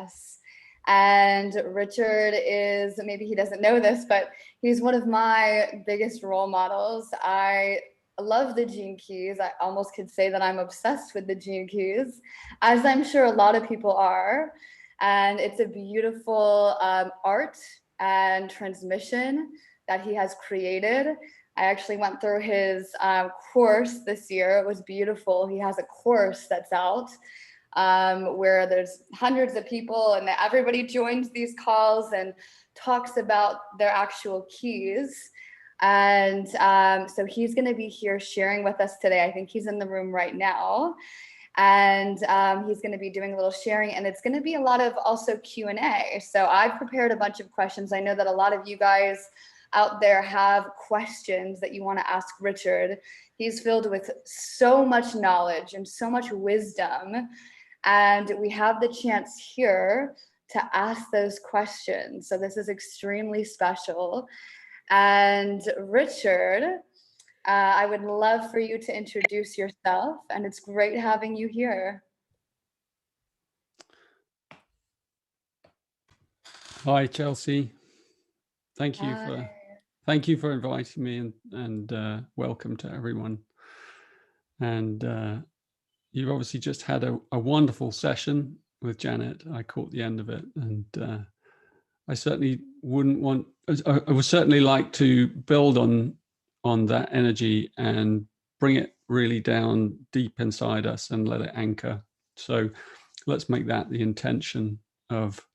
us. And Richard is, maybe he doesn't know this, but he's one of my biggest role models. I love the Gene Keys. I almost could say that I'm obsessed with the Gene Keys, as I'm sure a lot of people are. And it's a beautiful art and transmission that he has created. I actually went through his course this year. It was beautiful. He has a course that's out where there's hundreds of people and everybody joins these calls and talks about their actual keys. And so he's going to be here sharing with us today. I think he's in the room right now. And he's going to be doing a little sharing, and it's going to be a lot of also Q&A. So I've prepared a bunch of questions. I know that a lot of you guys out there have questions that you want to ask Richard. He's filled with so much knowledge and so much wisdom. And we have the chance here to ask those questions. So this is extremely special. And Richard, I would love for you to introduce yourself, and it's great having you here. Hi, Chelsea. Thank you for inviting me, and welcome to everyone. And you've obviously just had a wonderful session with Janet. I caught the end of it, and I certainly I would certainly like to build on that energy and bring it really down deep inside us and let it anchor. So let's make that the intention of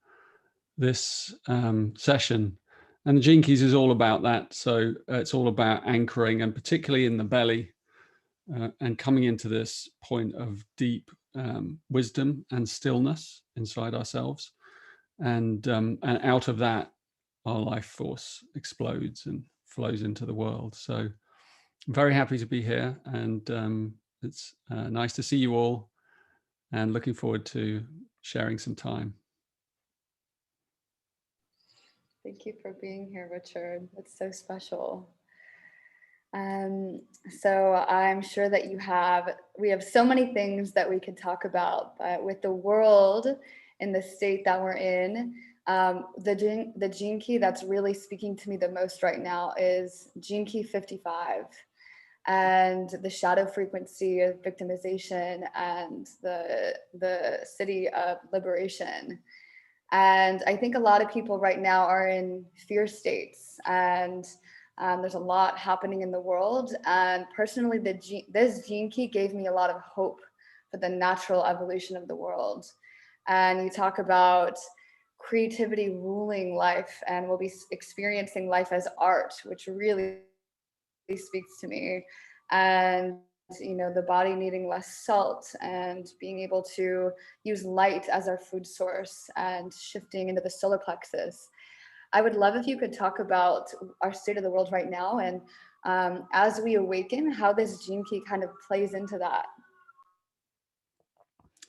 this session. And the Gene Keys is all about that. So it's all about anchoring, and particularly in the belly, and coming into this point of deep wisdom and stillness inside ourselves. And out of that, our life force explodes and flows into the world. So I'm very happy to be here, and it's nice to see you all, and looking forward to sharing some time. Thank you for being here, Richard. It's so special. So I'm sure that we have so many things that we could talk about, but with the world in the state that we're in, the Gene Key that's really speaking to me the most right now is Gene Key 55, and the shadow frequency of victimization and the city of liberation. And I think a lot of people right now are in fear states, and there's a lot happening in the world. And personally, this Gene Key gave me a lot of hope for the natural evolution of the world. And you talk about creativity ruling life, and we'll be experiencing life as art, which really speaks to me. And the body needing less salt, and being able to use light as our food source, and shifting into the solar plexus. I would love if you could talk about our state of the world right now, and as we awaken, how this Gene Key kind of plays into that.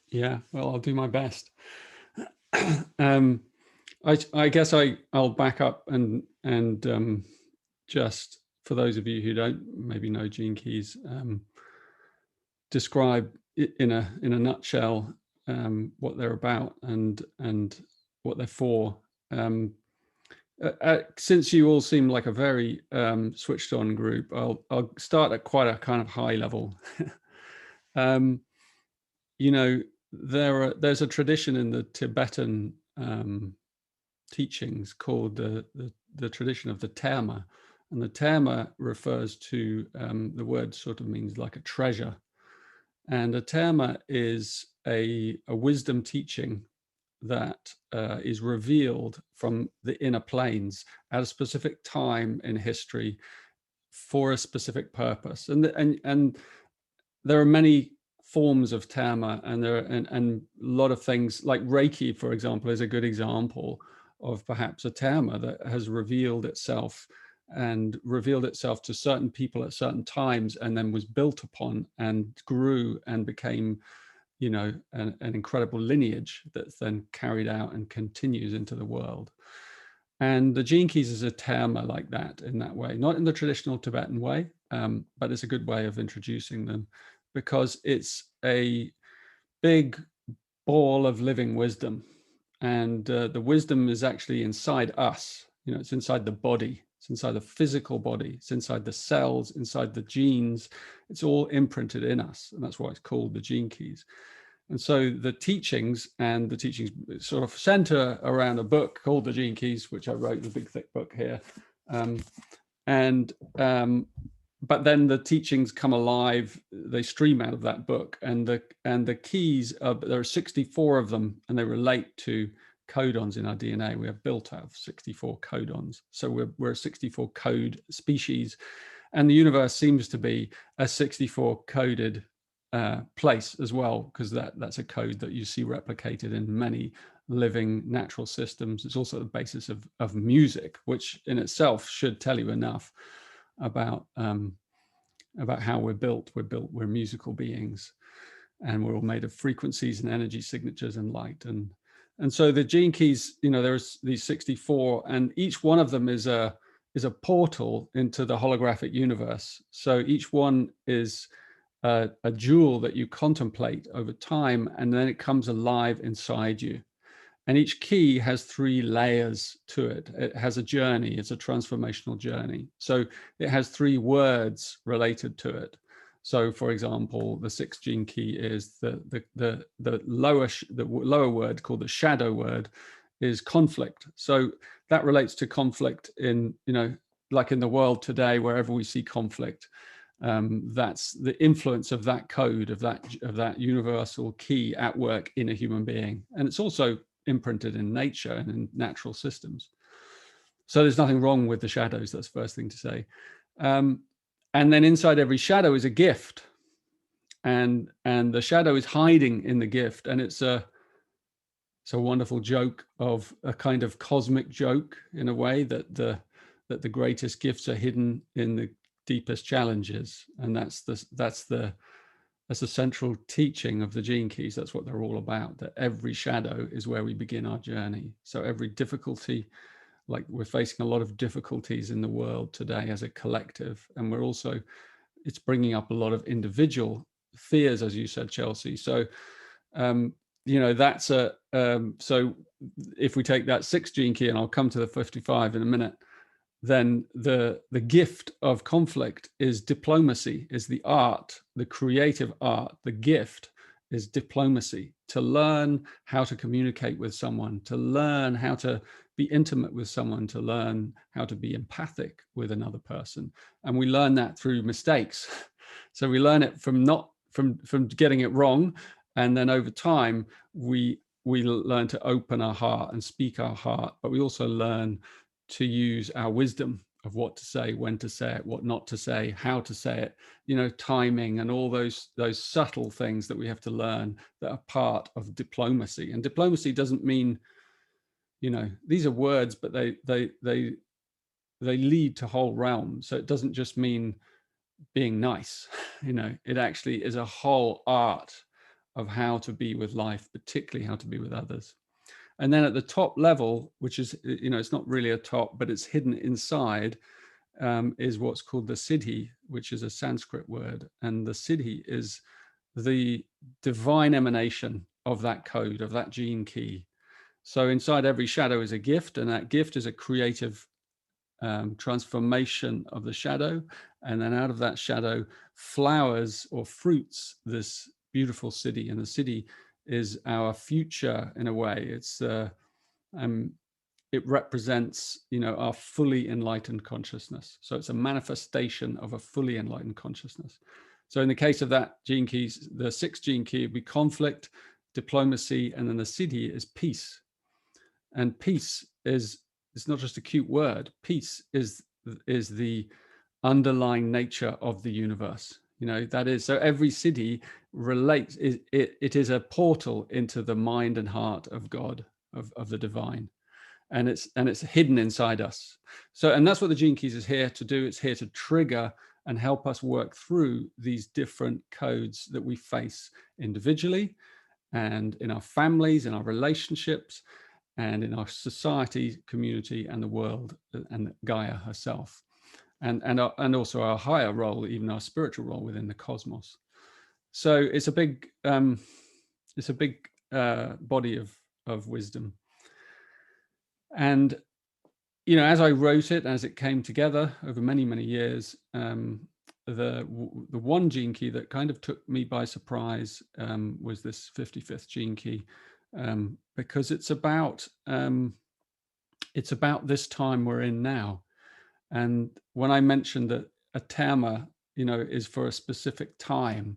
Yeah, well, I'll do my best. I guess I'll back up and just for those of you who don't maybe know Gene Keys, describe in a nutshell what they're about and what they're for. Since you all seem like a very switched on group, I'll start at quite a kind of high level. There's a tradition in the Tibetan teachings called the tradition of the terma, and the terma refers to the word sort of means like a treasure, and a terma is a wisdom teaching that is revealed from the inner planes at a specific time in history for a specific purpose. And there are many forms of terma, and a lot of things like Reiki, for example, is a good example of perhaps a terma that has revealed itself to certain people at certain times, and then was built upon and grew and became an incredible lineage that's then carried out and continues into the world. And the Gene Keys is a terma like that, in that way, not in the traditional Tibetan way, but it's a good way of introducing them, because it's a big ball of living wisdom. and the wisdom is actually inside us. You know, it's inside the body, it's inside the physical body, it's inside the cells, inside the genes. It's all imprinted in us, and that's why it's called the gene keys. And so the teachings sort of center around a book called The Gene Keys, which I wrote, the big thick book here. But then the teachings come alive, they stream out of that book, and the keys there are 64 of them, and they relate to codons in our DNA. We are built out of 64 codons, so we're a 64 code species, and the universe seems to be a 64 coded place as well, because that's a code that you see replicated in many living natural systems. It's also the basis of music, which in itself should tell you enough about how we're built. We're musical beings, and we're all made of frequencies and energy signatures and light. And so the gene keys, you know, there's these 64, and each one of them is a portal into the holographic universe. So each one is a jewel that you contemplate over time, and then it comes alive inside you. And each key has 3 layers to it. It has a journey. It's a transformational journey. So it has 3 words related to it. So, for example, the 6th gene key is the lower word, called the shadow word, is conflict. So that relates to conflict in, you know, like in the world today, wherever we see conflict. That's the influence of that code, of that universal key at work in a human being. And it's also imprinted in nature and in natural systems. So there's nothing wrong with the shadows. That's the first thing to say. And then inside every shadow is a gift, and the shadow is hiding in the gift, and it's a wonderful joke, of a kind of cosmic joke, in a way, that the greatest gifts are hidden in the deepest challenges. And that's the central teaching of the gene keys. That's what they're all about, that every shadow is where we begin our journey. So every difficulty, like we're facing a lot of difficulties in the world today as a collective, and it's bringing up a lot of individual fears, as you said, Chelsea. So you know, that's so if we take that 6th gene key, and I'll come to the 55 in a minute, then the gift of conflict is diplomacy, is the art, the creative art. The gift is diplomacy, to learn how to communicate with someone, to learn how to be intimate with someone, to learn how to be empathic with another person. And we learn that through mistakes. So we learn it from getting it wrong, and then over time we learn to open our heart and speak our heart, but we also learn to use our wisdom of what to say, when to say it, what not to say, how to say it, you know, timing, and all those subtle things that we have to learn that are part of diplomacy. And diplomacy doesn't mean, you know, these are words, but they lead to whole realms. So it doesn't just mean being nice, you know, it actually is a whole art of how to be with life, particularly how to be with others. And then at the top level, which is, you know, it's not really a top, but it's hidden inside, is what's called the siddhi, which is a Sanskrit word. And the siddhi is the divine emanation of that code, of that gene key. So inside every shadow is a gift, and that gift is a creative transformation of the shadow. And then out of that shadow flowers or fruits this beautiful siddhi. And the siddhi is our future, in a way. It's it represents, you know, our fully enlightened consciousness. So it's a manifestation of a fully enlightened consciousness. So in the case of that gene keys, the 6th gene key would be conflict, diplomacy, and then the siddhi is peace. And peace it's not just a cute word. Peace is the underlying nature of the universe. You know, that is, so every siddhi relates, it is a portal into the mind and heart of God, of the divine. And it's hidden inside us. So, and that's what the gene keys is here to do. It's here to trigger and help us work through these different codes that we face individually, and in our families, in our relationships, and in our society, community, and the world, and Gaia herself, and also our higher role, even our spiritual role within the cosmos. So it's a big body of wisdom. And, you know, as I wrote it, as it came together over many, many years, the one gene key that kind of took me by surprise was this 55th gene key, because it's about this time we're in now. And when I mentioned that a terma, you know, is for a specific time,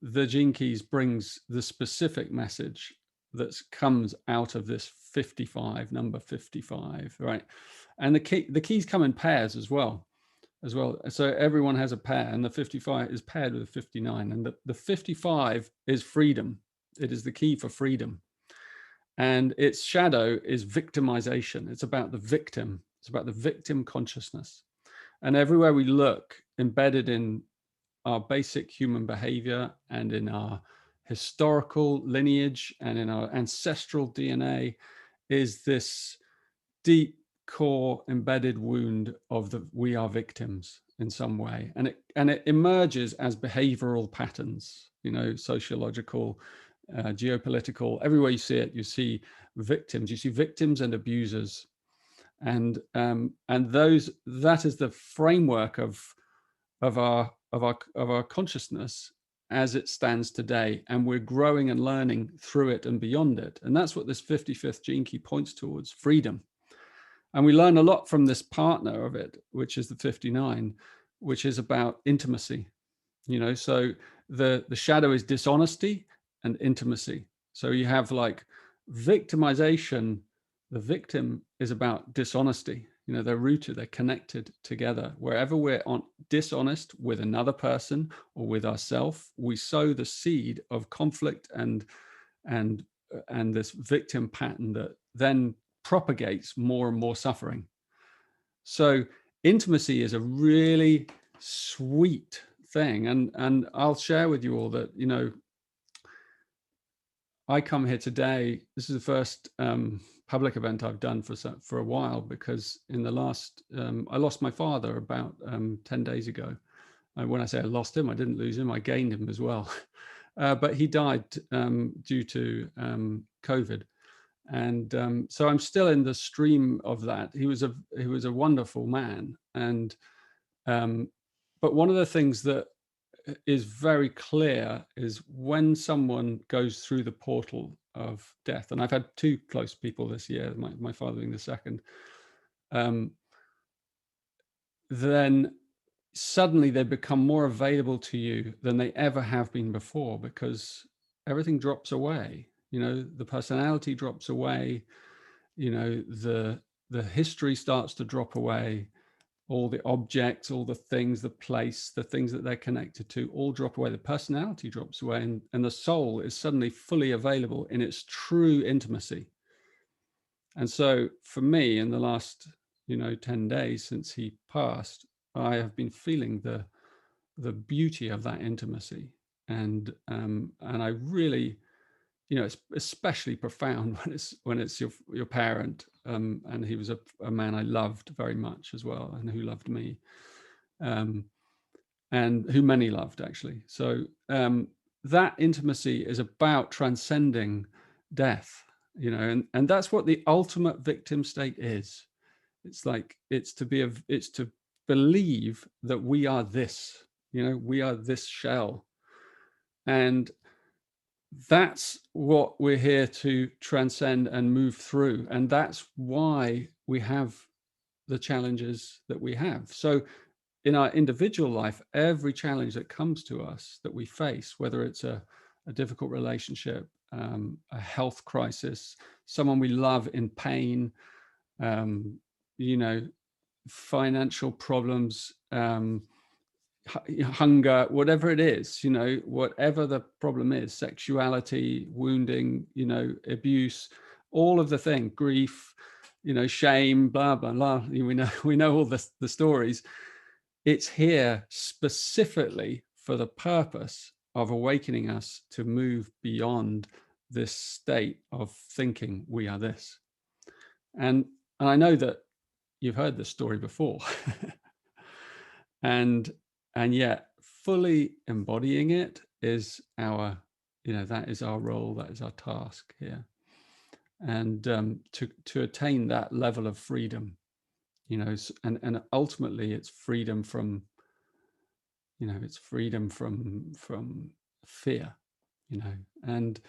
the gene keys brings the specific message that comes out of this 55, number 55, right? And the keys come in pairs as well. So everyone has a pair, and the 55 is paired with the 59, and the 55 is freedom. It is the key for freedom. And its shadow is victimization. It's about the victim. It's about the victim consciousness. And everywhere we look, embedded in our basic human behavior and in our historical lineage and in our ancestral DNA, is this deep core embedded wound of the we are victims in some way, and it emerges as behavioral patterns, you know, sociological, geopolitical. Everywhere you see it, you see victims. You see victims and abusers, and those, that is the framework of our consciousness as it stands today, and we're growing and learning through it and beyond it. And that's what this 55th gene key points towards: freedom. And we learn a lot from this partner of it, which is the 59, which is about intimacy. You know, so the shadow is dishonesty and intimacy. So you have like victimization. The victim is about dishonesty. You know, they're rooted, they're connected together. Wherever we're dishonest with another person or with ourselves, we sow the seed of conflict and this victim pattern that then propagates more and more suffering. So intimacy is a really sweet thing, and I'll share with you all that, you know, I come here today. This is the first public event I've done for a while, because in the last I lost my father about 10 days ago. And when I say I lost him, I didn't lose him, I gained him as well. But he died due to COVID. And so I'm still in the stream of that. He was a wonderful man, and but one of the things that is very clear is when someone goes through the portal of death, and I've had two close people this year, my father being the second, then suddenly they become more available to you than they ever have been before, because everything drops away. You know, the personality drops away, you know, the history starts to drop away, all the objects, all the things, the place, the things that they're connected to, all drop away. The personality drops away, and the soul is suddenly fully available in its true intimacy. And so for me, in the last, you know, 10 days since he passed, I have been feeling the beauty of that intimacy. And I really, you know, it's especially profound when it's your parent, and he was a man I loved very much as well, and who loved me, and who many loved, actually. So that intimacy is about transcending death, you know, and that's what the ultimate victim state is. It's like it's to believe that we are this, you know, we are this shell, and that's what we're here to transcend and move through. And that's why we have the challenges that we have. So in our individual life, every challenge that comes to us, that we face, whether it's a difficult relationship, a health crisis, someone we love in pain, you know, financial problems, hunger, whatever it is, you know, whatever the problem is, sexuality, wounding, you know, abuse, all of the thing, grief, you know, shame, blah, blah, blah. We know all the stories. It's here specifically for the purpose of awakening us to move beyond this state of thinking we are this. And I know that you've heard this story before. and yet fully embodying it is our, you know, that is our role, that is our task here. and to attain that level of freedom, you know, and ultimately it's freedom from, you know, it's freedom from fear, you know, and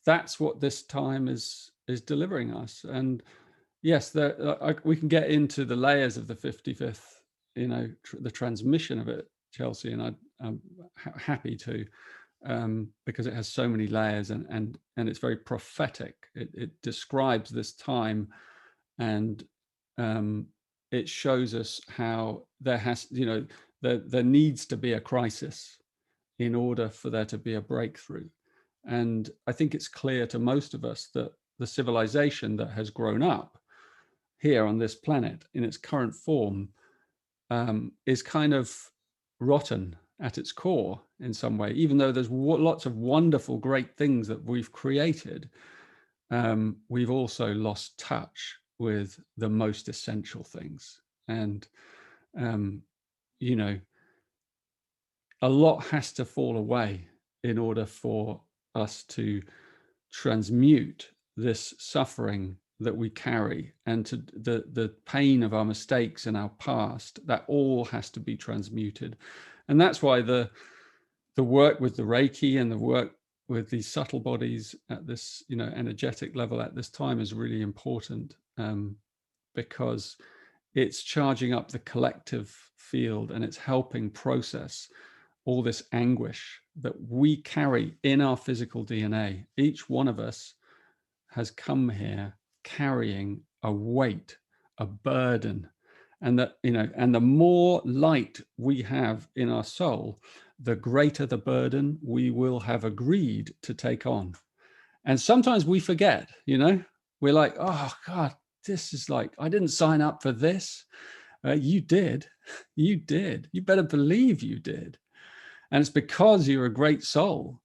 that's what this time is delivering us. And yes, we can get into the layers of the 55th, you know, the transmission of it, Chelsea, and I'm happy to, because it has so many layers, and it's very prophetic. It describes this time, and it shows us how there has, you know, there needs to be a crisis in order for there to be a breakthrough. And I think it's clear to most of us that the civilization that has grown up here on this planet in its current form is kind of rotten at its core in some way, even though there's lots of wonderful, great things that we've created. We've also lost touch with the most essential things. And, you know, a lot has to fall away in order for us to transmute this suffering that we carry, and to the pain of our mistakes and our past. That all has to be transmuted. And that's why the work with the Reiki and the work with these subtle bodies at this, you know, energetic level at this time is really important, because it's charging up the collective field, and it's helping process all this anguish that we carry in our physical DNA. Each one of us has come here carrying a weight, a burden, and that, you know, and the more light we have in our soul, the greater the burden we will have agreed to take on. And sometimes we forget, you know, we're like, oh God, this is like, I didn't sign up for this. You did. You did. You better believe you did. And it's because you're a great soul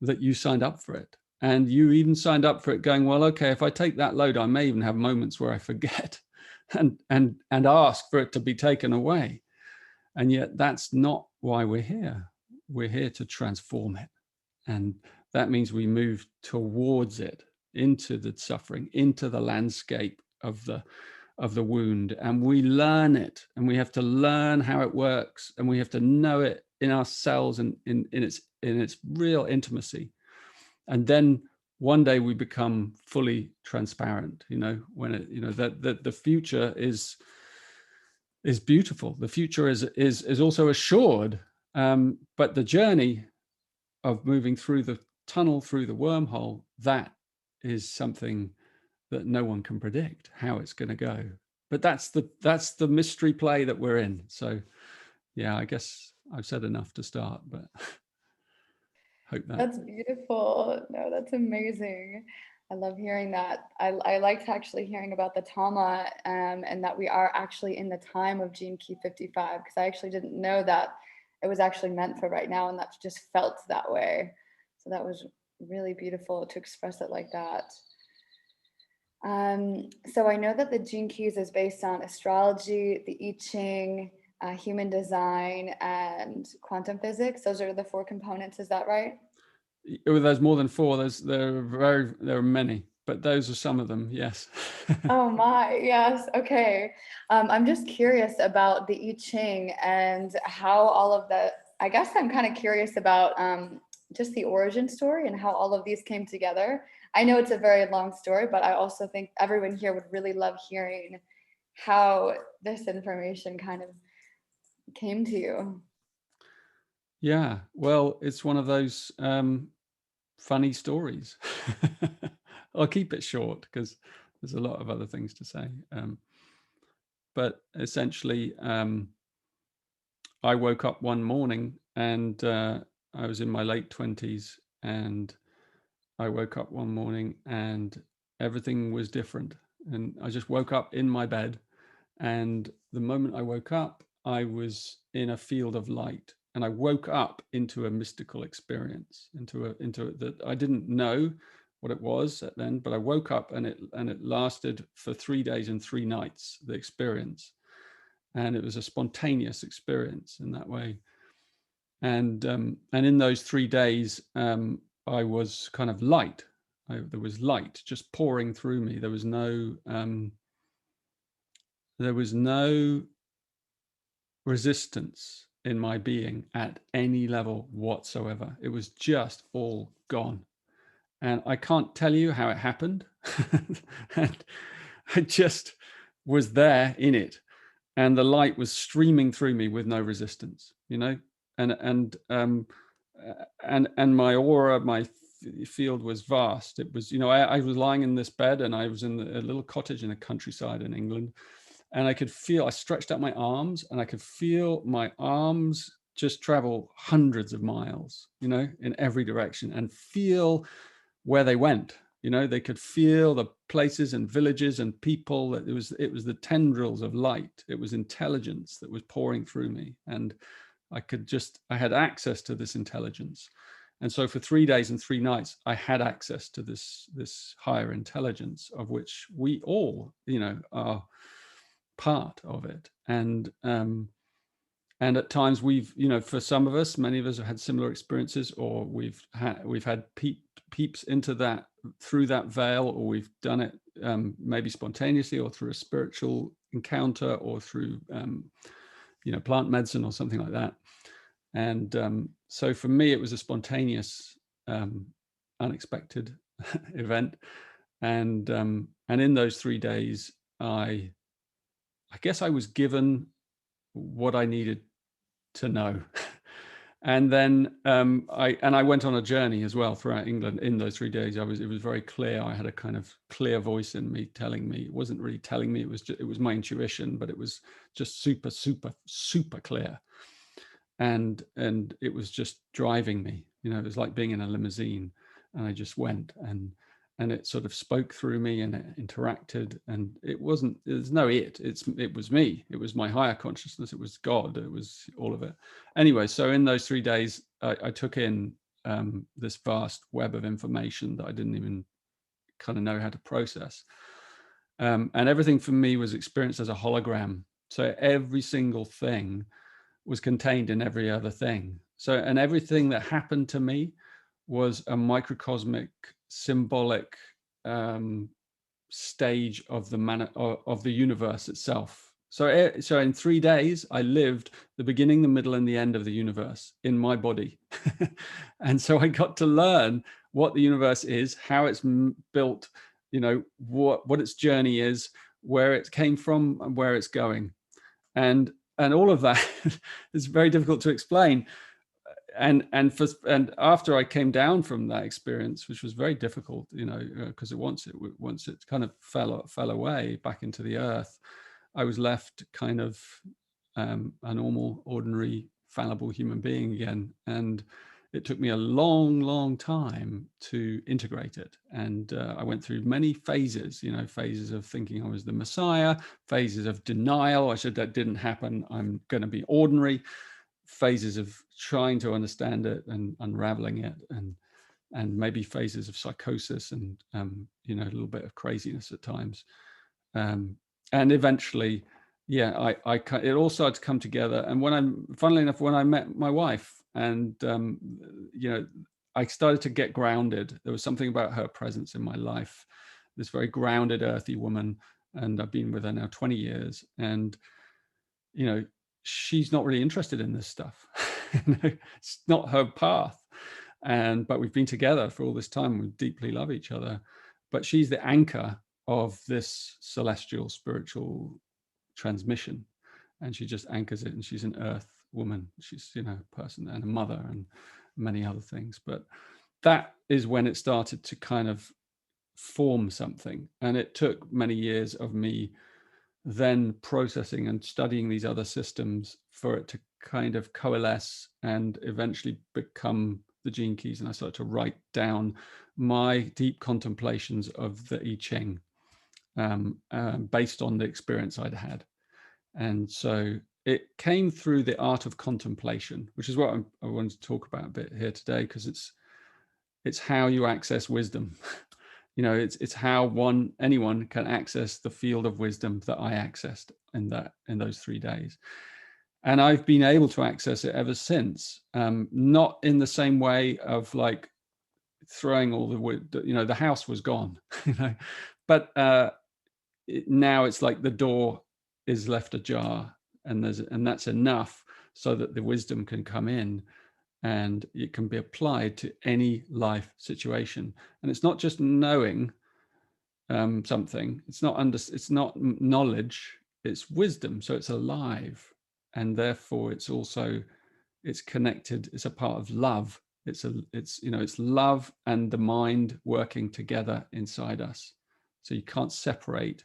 that you signed up for it. And you even signed up for it going, well, okay, if I take that load, I may even have moments where I forget and ask for it to be taken away. And yet that's not why we're here. We're here to transform it. And that means we move towards it, into the suffering, into the landscape of the wound, and we learn it, and we have to learn how it works, and we have to know it in ourselves and in its real intimacy. And then one day we become fully transparent, you know, when it, you know, that the future is beautiful. The future is also assured, but the journey of moving through the tunnel, through the wormhole, that is something that no one can predict how it's going to go. But that's the mystery play that we're in. So yeah, I guess I've said enough to start, but hope That's beautiful. No, that's amazing. I love hearing that. I liked actually hearing about the trauma, and that we are actually in the time of Gene Key 55, because I actually didn't know that it was actually meant for right now, and that just felt that way. So that was really beautiful to express it like that. So I know that the Gene Keys is based on astrology, the I Ching, human design, and quantum physics. Those are the 4 components. Is that right? there's more than 4. There are many, but those are some of them. Yes. Oh my, yes. Okay. I'm just curious about the I Ching and how all of the, I guess I'm kind of curious about just the origin story and how all of these came together. I know it's a very long story, but I also think everyone here would really love hearing how this information kind of came to you. Yeah, well, it's one of those funny stories. I'll keep it short because there's a lot of other things to say. But essentially, I woke up one morning, and I was in my late 20s, and I woke up one morning and everything was different. And I just woke up in my bed, and the moment I woke up, I was in a field of light, and I woke up into a mystical experience, into that I didn't know what it was then, but I woke up, and it lasted for 3 days and 3 nights, the experience. And it was a spontaneous experience in that way. And in those 3 days, I was kind of light. There was light just pouring through me. There was no resistance in my being at any level whatsoever. It was just all gone. And I can't tell you how it happened. And I just was there in it. And the light was streaming through me with no resistance, you know, and my aura, my field was vast. It was, you know, I was lying in this bed, and I was in a little cottage in the countryside in England, and I could feel, I stretched out my arms, and I could feel my arms just travel hundreds of miles, you know, in every direction, and feel where they went. You know, they could feel the places and villages and people. It was the tendrils of light. It was intelligence that was pouring through me, and I had access to this intelligence. And so for 3 days and 3 nights, I had access to this higher intelligence, of which we all, you know, are part of it. And at times we've, you know, for some of us, many of us have had similar experiences, or we've had peeps into that, through that veil, or we've done it maybe spontaneously, or through a spiritual encounter, or through you know, plant medicine or something like that. And so for me, it was a spontaneous, unexpected event. And in those 3 days, I guess I was given what I needed to know. And then I went on a journey as well throughout England in those 3 days. It was very clear. I had a kind of clear voice in me telling me. It wasn't really telling me. It was my intuition, but it was just super, super, super clear. And it was just driving me. You know, it was like being in a limousine, and I just went, and it sort of spoke through me, and it interacted, and it was me. It was my higher consciousness. It was God. It was all of it. Anyway, so in those 3 days, I took in this vast web of information that I didn't even kind of know how to process. And everything for me was experienced as a hologram. So every single thing was contained in every other thing. So, and everything that happened to me was a microcosmic, symbolic stage of the universe itself. So in 3 days, I lived the beginning, the middle, and the end of the universe in my body. And so I got to learn what the universe is, how it's built, you know, what its journey is, where it came from, and where it's going. And all of that is very difficult to explain. And after I came down from that experience, which was very difficult, you know, because once it kind of fell away back into the earth, I was left kind of a normal, ordinary, fallible human being again. And it took me a long, long time to integrate it. And I went through many phases, you know, phases of thinking I was the Messiah, phases of denial. I said that didn't happen. I'm going to be ordinary. Phases of trying to understand it and unraveling it, and maybe phases of psychosis and you know, a little bit of craziness at times. And eventually, yeah, it all started to come together. And funnily enough, when I met my wife, and you know, I started to get grounded. There was something about her presence in my life, this very grounded, earthy woman, and I've been with her now 20 years. And you know, she's not really interested in this stuff. It's not her path. But we've been together for all this time. We deeply love each other. But she's the anchor of this celestial, spiritual transmission. And she just anchors it. And she's an earth woman. She's, you know, a person and a mother and many other things. But that is when it started to kind of form something. And it took many years of me then processing and studying these other systems for it to kind of coalesce and eventually become the gene keys. And I started to write down my deep contemplations of the I Ching based on the experience I'd had. And so it came through the art of contemplation, which is what I wanted to talk about a bit here today, because it's how you access wisdom. You know, it's how anyone can access the field of wisdom that I accessed in those 3 days. And I've been able to access it ever since, not in the same way of like throwing all the wood, the house was gone, but now it's like the door is left ajar, and that's enough so that the wisdom can come in and it can be applied to any life situation. And it's not just knowing something, it's not knowledge, it's wisdom. So it's alive, and therefore it's connected, it's a part of love. It's love and the mind working together inside us. So you can't separate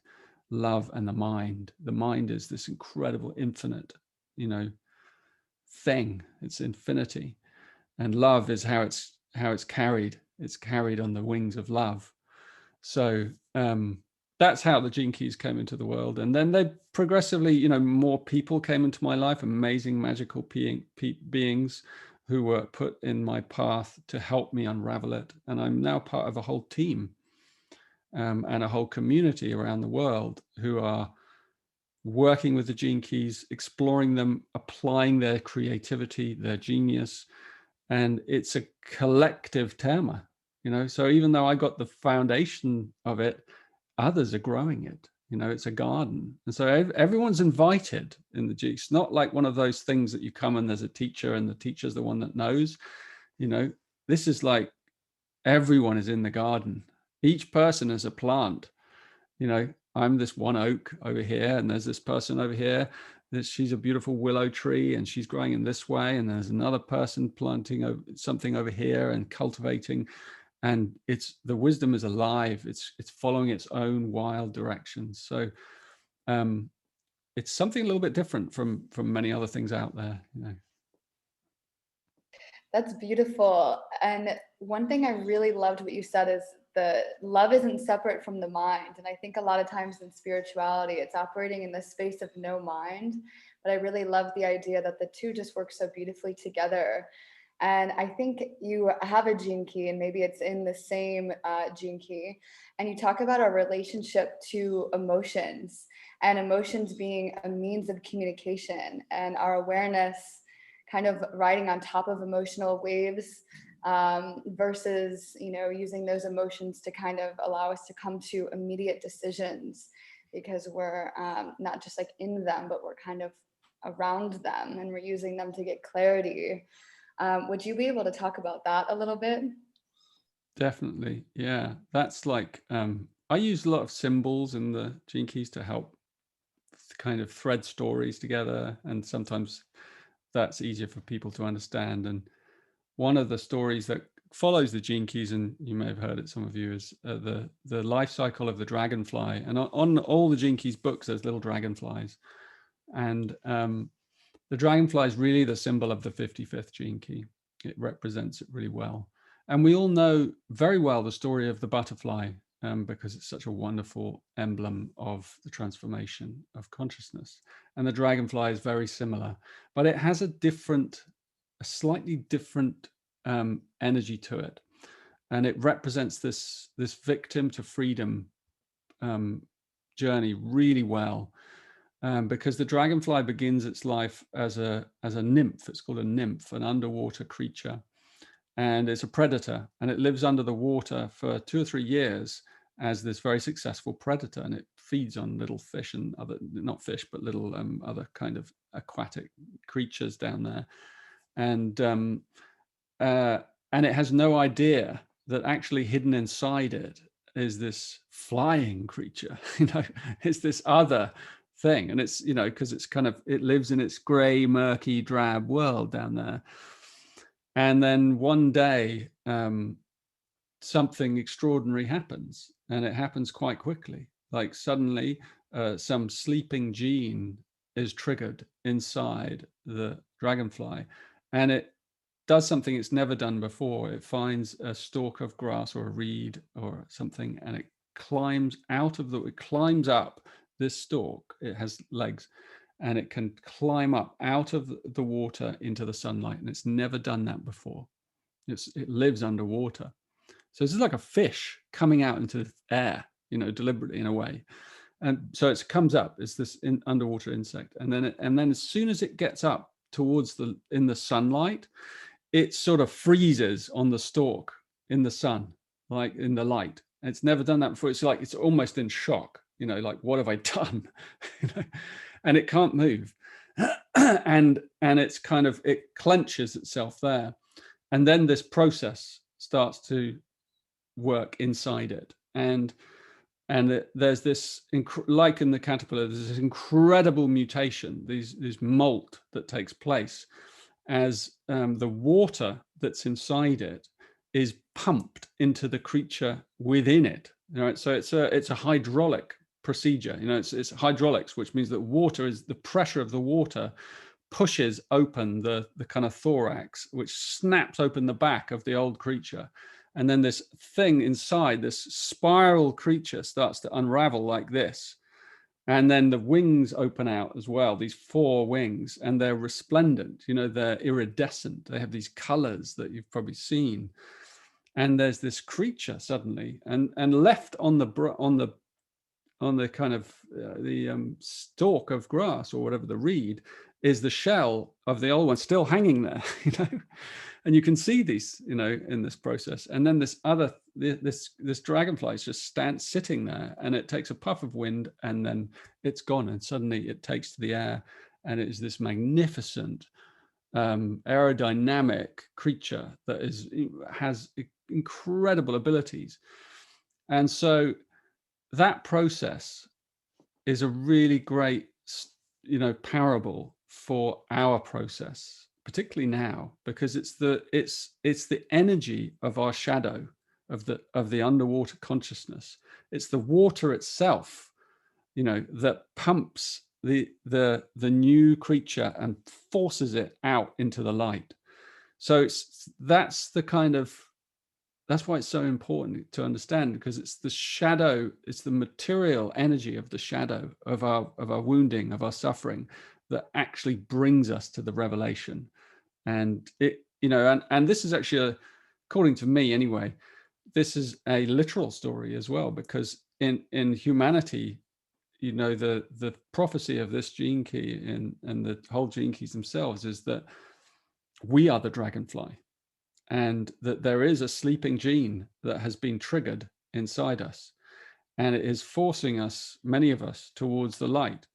love and the mind. The mind is this incredible infinite thing. It's infinity, and love is how it's carried. It's carried on the wings of love. So that's how the Gene Keys came into the world. And then they progressively, more people came into my life, amazing magical beings who were put in my path to help me unravel it. And I'm now part of a whole team and a whole community around the world who are working with the Gene Keys, exploring them, applying their creativity, their genius. And it's a collective tema, so even though I got the foundation of it, others are growing it. It's a garden. And so everyone's invited in the G. It's not like one of those things that you come and there's a teacher and the teacher's the one that knows. This is like everyone is in the garden. Each person is a plant. I'm this one oak over here, and there's this person over here. She's a beautiful willow tree and she's growing in this way. And there's another person planting something over here and cultivating. And the wisdom is alive. It's following its own wild directions. So it's something a little bit different from many other things out there. That's beautiful. And one thing I really loved what you said is the love isn't separate from the mind. And I think a lot of times in spirituality, it's operating in the space of no mind. But I really love the idea that the two just work so beautifully together. And I think you have a gene key, and maybe it's in the same gene key. And you talk about our relationship to emotions, and emotions being a means of communication, and our awareness kind of riding on top of emotional waves versus, using those emotions to kind of allow us to come to immediate decisions, because we're not just like in them, but we're kind of around them, and we're using them to get clarity. Would you be able to talk about that a little bit? Definitely. Yeah. That's like, I use a lot of symbols in the Gene Keys to help kind of thread stories together. And sometimes that's easier for people to understand. And one of the stories that follows the Gene Keys, and you may have heard it, some of you, is the life cycle of the dragonfly. And on all the Gene Keys books, there's little dragonflies. And the dragonfly is really the symbol of the 55th Gene Key. It represents it really well. And we all know very well the story of the butterfly because it's such a wonderful emblem of the transformation of consciousness. And the dragonfly is very similar, but it has a slightly different energy to it. And it represents this victim to freedom journey really well. Because the dragonfly begins its life as a nymph. It's called a nymph, an underwater creature, and it's a predator, and it lives under the water for 2 or 3 years as this very successful predator, and it feeds on little fish and other, not fish, but little other kind of aquatic creatures down there, and it has no idea that actually hidden inside it is this flying creature. It's this other thing, and it's because it lives in its gray, murky, drab world down there. And then one day something extraordinary happens, and it happens quite quickly. Like suddenly some sleeping gene is triggered inside the dragonfly, and it does something it's never done before. It finds a stalk of grass or a reed or something, and it climbs up this stalk. It has legs, and it can climb up out of the water into the sunlight, and it's never done that before. It lives underwater. So this is like a fish coming out into the air, deliberately in a way. And so it comes up, it's this underwater insect. And then as soon as it gets up towards in the sunlight, it sort of freezes on the stalk, in the sun, like in the light. And it's never done that before. It's like, it's almost in shock, you know, like, what have I done? You know? And it can't move. and it's kind of, it clenches itself there. And then this process starts to work inside it. And there's this, like in the caterpillar, there's this incredible mutation, this molt that takes place as the water that's inside it is pumped into the creature within it. Right? So it's a hydraulic procedure. You know, it's hydraulics, which means that water is, the pressure of the water pushes open the kind of thorax, which snaps open the back of the old creature. And then this thing inside, this spiral creature, starts to unravel like this. And then the wings open out as well, these 4 wings, and they're resplendent, you know, they're iridescent. They have these colors that you've probably seen. And there's this creature suddenly, and left on the kind of the stalk of grass or whatever, the reed, is the shell of the old one still hanging there, you know. And you can see these, you know, in this process. And then this dragonfly is just sitting there, and it takes a puff of wind, and then it's gone, and suddenly it takes to the air, and it is this magnificent aerodynamic creature that has incredible abilities. And so that process is a really great, you know, parable for our process, particularly now, because it's the energy of our shadow, of the underwater consciousness. It's the water itself, you know, that pumps the new creature and forces it out into the light. So that's why it's so important to understand, because it's the shadow, it's the material energy of the shadow of our wounding, of our suffering, that actually brings us to the revelation. And it, you know, and this is actually, according to me anyway, this is a literal story as well, because in humanity, you know, the prophecy of this gene key and the whole gene keys themselves is that we are the dragonfly, and that there is a sleeping gene that has been triggered inside us, and it is forcing us, many of us, towards the light.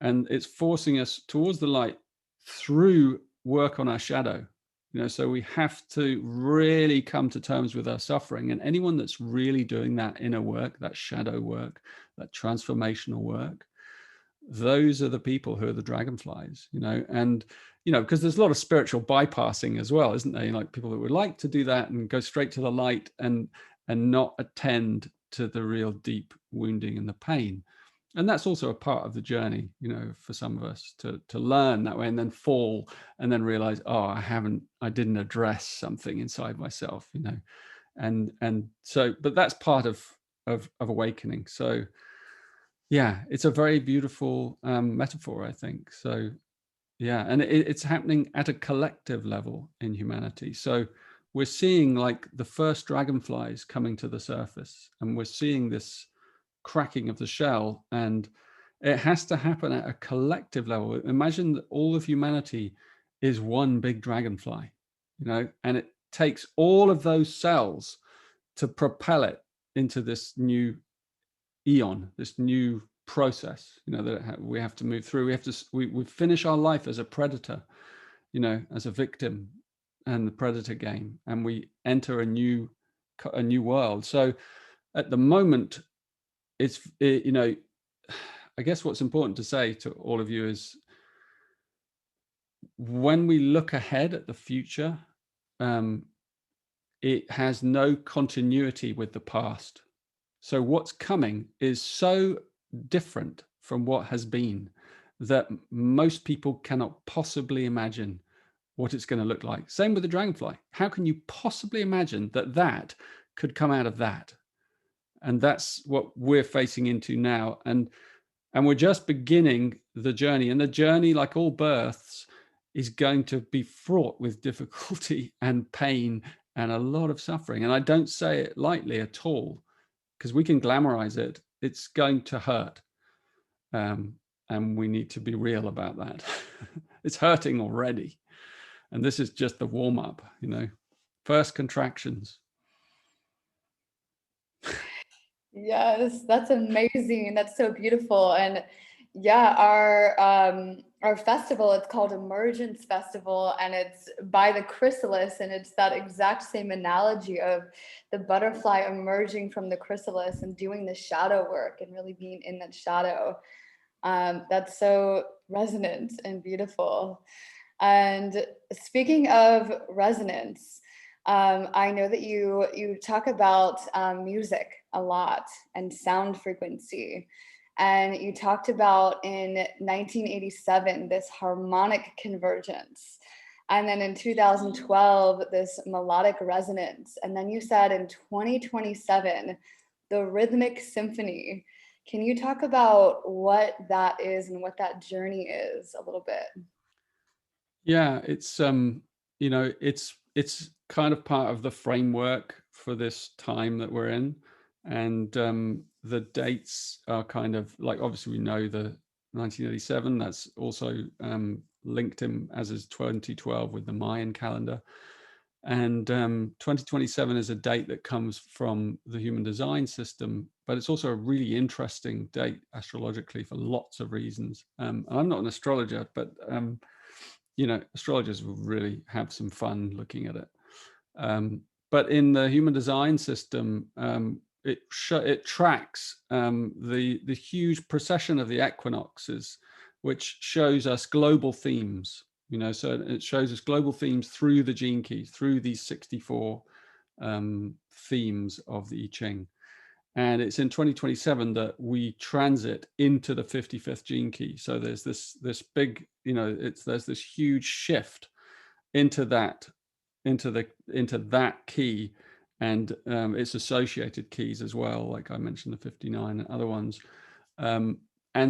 And it's forcing us towards the light through work on our shadow. You know, so we have to really come to terms with our suffering. And anyone that's really doing that inner work, that shadow work, that transformational work, those are the people who are the dragonflies, you know. And, you know, because there's a lot of spiritual bypassing as well, isn't there? Like people that would like to do that and go straight to the light and not attend to the real deep wounding and the pain. And that's also a part of the journey, you know, for some of us to learn that way, and then fall and then realize, oh, I didn't address something inside myself, you know. And so, but that's part of awakening. So yeah, it's a very beautiful metaphor, I think. So yeah, and it's happening at a collective level in humanity. So we're seeing like the first dragonflies coming to the surface, and we're seeing this cracking of the shell, and it has to happen at a collective level. Imagine that all of humanity is one big dragonfly, you know, and it takes all of those cells to propel it into this new eon, this new process, you know, that we have to move through. We finish our life as a predator, you know, as a victim and the predator game, and we enter a new world. So at the moment, you know, I guess what's important to say to all of you is, when we look ahead at the future, it has no continuity with the past. So what's coming is so different from what has been that most people cannot possibly imagine what it's going to look like. Same with the dragonfly. How can you possibly imagine that could come out of that? And that's what we're facing into now. And we're just beginning the journey. And the journey, like all births, is going to be fraught with difficulty and pain and a lot of suffering. And I don't say it lightly at all, because we can glamorize it. It's going to hurt. And we need to be real about that. It's hurting already. And this is just the warm up, you know, first contractions. Yes, that's amazing. That's so beautiful. And yeah, our festival, it's called Emergence Festival, and it's by the chrysalis, and it's that exact same analogy of the butterfly emerging from the chrysalis and doing the shadow work and really being in that shadow. That's so resonant and beautiful. And speaking of resonance, I know that you talk about music a lot and sound frequency, and you talked about in 1987 this harmonic convergence, and then in 2012 this melodic resonance, and then you said in 2027 the rhythmic symphony. Can you talk about what that is and what that journey is a little bit? Yeah, it's you know, it's kind of part of the framework for this time that we're in. And the dates are kind of like, obviously we know the 1987, that's also linked in as is 2012 with the Mayan calendar. And 2027 is a date that comes from the human design system, but it's also a really interesting date astrologically for lots of reasons. And I'm not an astrologer, but you know, astrologers will really have some fun looking at it. But in the human design system, it tracks the huge precession of the equinoxes, which shows us global themes. You know, so it shows us global themes through the gene keys, through these 64 themes of the I Ching. And it's in 2027 that we transit into the 55th gene key. So there's this big, you know, there's this huge shift into that key, and its associated keys as well, like I mentioned, the 59 and other ones. And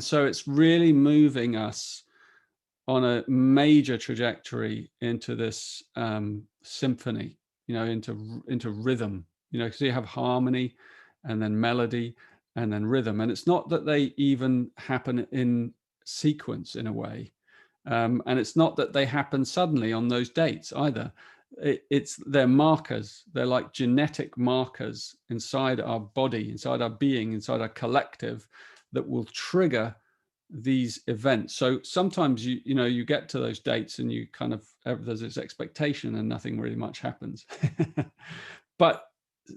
so it's really moving us on a major trajectory into this symphony, you know, into rhythm, you know, because you have harmony and then melody and then rhythm. And it's not that they even happen in sequence in a way. And it's not that they happen suddenly on those dates either. They're markers. They're like genetic markers inside our body, inside our being, inside our collective, that will trigger these events. So sometimes you get to those dates and you kind of there's this expectation and nothing really much happens. But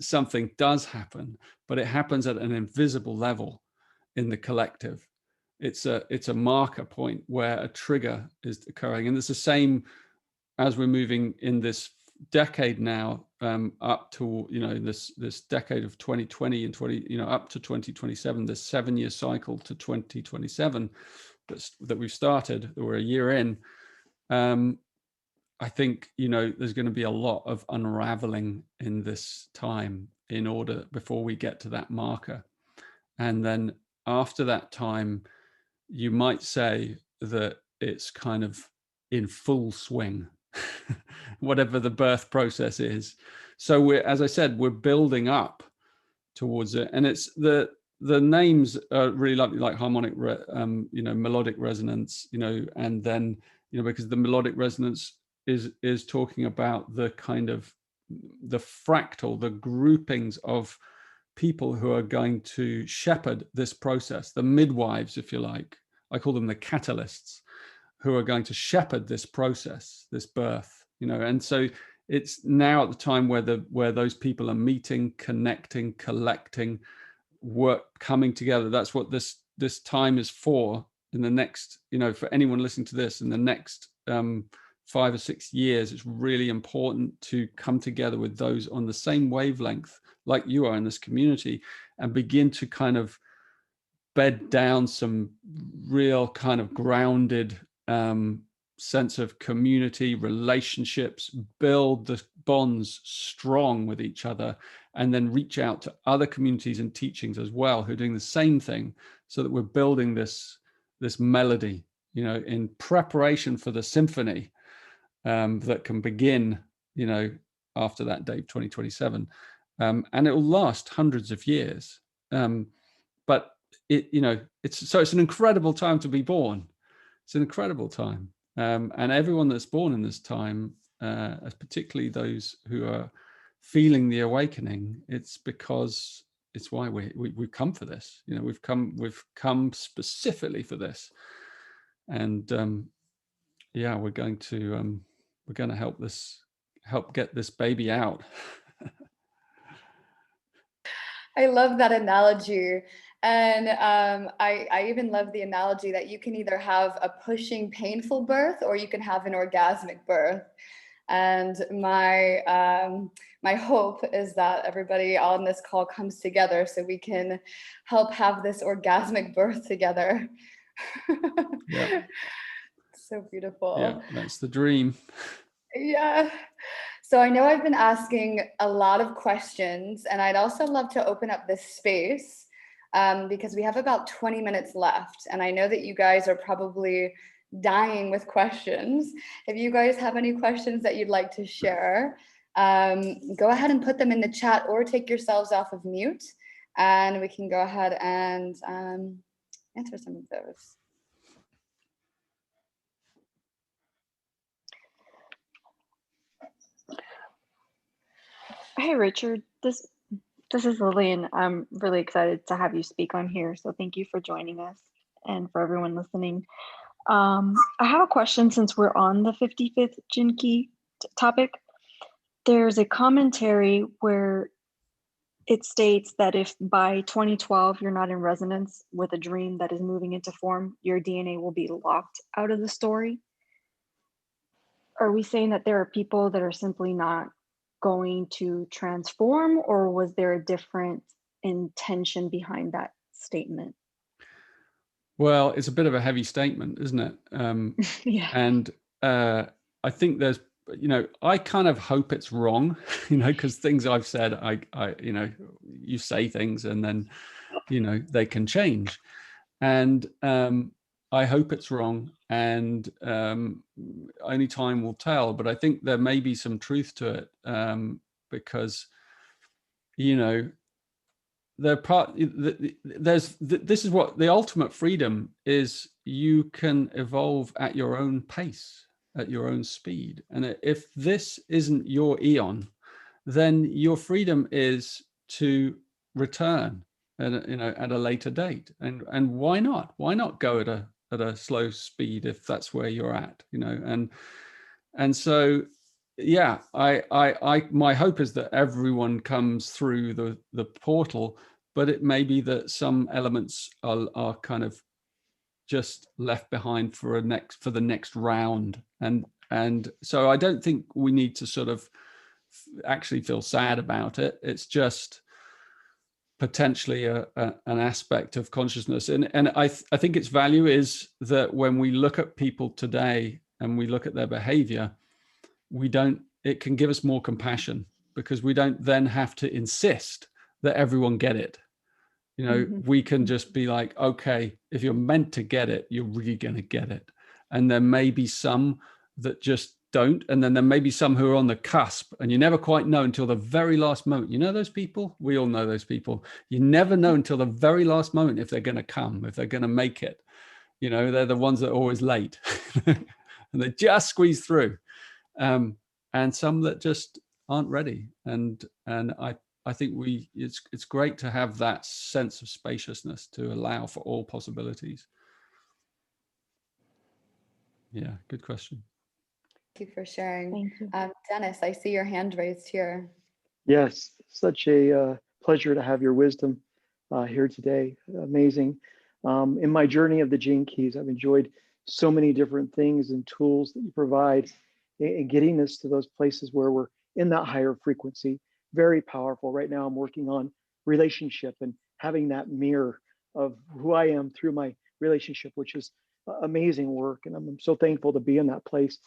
something does happen, but it happens at an invisible level in the collective. It's a marker point where a trigger is occurring, and it's the same as we're moving in this decade now, up to this decade of 2020 and up to 2027, this 7-year cycle to 2027 that we've started, that we're a year in. I think there's going to be a lot of unraveling in this time before we get to that marker. And then after that time, you might say that it's kind of in full swing, whatever the birth process is. So as I said, we're building up towards it, and it's the names are really lovely, like harmonic, melodic resonance, and then because the melodic resonance is talking about the kind of the fractal, the groupings of people who are going to shepherd this process, the midwives, if you like. I call them the catalysts, who are going to shepherd this process, this birth, and so it's now at the time where those people are meeting, connecting, collecting, work, coming together. That's what this time is for. In the next, for anyone listening to this, in the next 5 or 6 years, it's really important to come together with those on the same wavelength like you are in this community, and begin to kind of bed down some real kind of grounded sense of community, relationships, build the bonds strong with each other, and then reach out to other communities and teachings as well who are doing the same thing, so that we're building this melody, in preparation for the symphony that can begin, after that date, 2027. And it will last hundreds of years. But it's an incredible time to be born. It's an incredible time. And everyone that's born in this time, particularly those who are feeling the awakening, it's because it's why we've come for this. You know, we've come specifically for this, and yeah, we're going to help get this baby out. I love that analogy. And I even love the analogy that you can either have a pushing, painful birth, or you can have an orgasmic birth. And my hope is that everybody on this call comes together so we can help have this orgasmic birth together. Yeah. So beautiful. Yeah, that's the dream. Yeah. So I know I've been asking a lot of questions, and I'd also love to open up this space because we have about 20 minutes left. And I know that you guys are probably dying with questions. If you guys have any questions that you'd like to share, go ahead and put them in the chat or take yourselves off of mute, and we can go ahead and answer some of those. Hey, Richard, this is Lillian. I'm really excited to have you speak on here. So thank you for joining us and for everyone listening. I have a question since we're on the 55th Gene Key topic. There's a commentary where it states that if by 2012 you're not in resonance with a dream that is moving into form, your DNA will be locked out of the story. Are we saying that there are people that are simply not going to transform, or was there a different intention behind that statement? Well, it's a bit of a heavy statement, isn't it? Yeah. And I think there's, you know, I kind of hope it's wrong, you know, because things I've said, I, you know, you say things and then, you know, they can change. And I hope it's wrong, and only time will tell. But I think there may be some truth to it, because, you know, this is what the ultimate freedom is. You can evolve at your own pace, at your own speed. And if this isn't your eon, then your freedom is to return, and you know, at a later date. And why not go at a slow speed if that's where you're at, you know? And so, yeah, I my hope is that everyone comes through the portal, but it may be that some elements are kind of just left behind for the next round. And so I don't think we need to sort of actually feel sad about it. It's just potentially an aspect of consciousness. And I think its value is that when we look at people today and we look at their behavior, it can give us more compassion, because we don't then have to insist that everyone get it. You know, we can just be like, okay, if you're meant to get it, you're really going to get it. And there may be some that just don't. And then there may be some who are on the cusp, and you never quite know until the very last moment. You know those people? We all know those people. You never know until the very last moment if they're going to come, if they're going to make it. You know, they're the ones that are always late and they just squeeze through. And some that just aren't ready. And I think it's great to have that sense of spaciousness to allow for all possibilities. Yeah, good question. Thank you for sharing. Thank you. Dennis, I see your hand raised here. Yes, such a pleasure to have your wisdom here today. Amazing. In my journey of the Gene Keys, I've enjoyed so many different things and tools that you provide in getting us to those places where we're in that higher frequency. Very powerful. Right now, I'm working on relationship and having that mirror of who I am through my relationship, which is amazing work. And I'm so thankful to be in that place.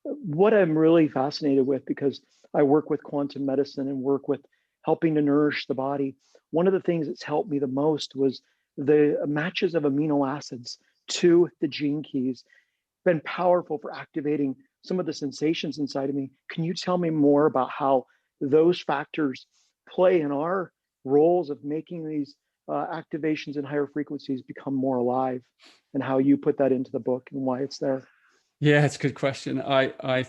What I'm really fascinated with, because I work with quantum medicine and work with helping to nourish the body, one of the things that's helped me the most was the matches of amino acids to the Gene Keys. Been powerful for activating some of the sensations inside of me. Can you tell me more about how those factors play in our roles of making these activations in higher frequencies become more alive, and how you put that into the book and why it's there? Yeah, it's a good question. I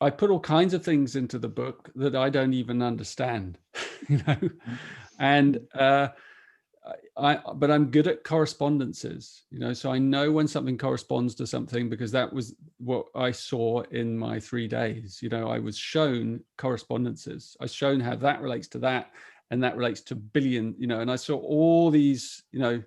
put all kinds of things into the book that I don't even understand, you know. And but I'm good at correspondences, you know, so I know when something corresponds to something, because that was what I saw in my 3 days. You know, I was shown correspondences. I was shown how that relates to that, and that relates to billion, you know, and I saw all these, you know,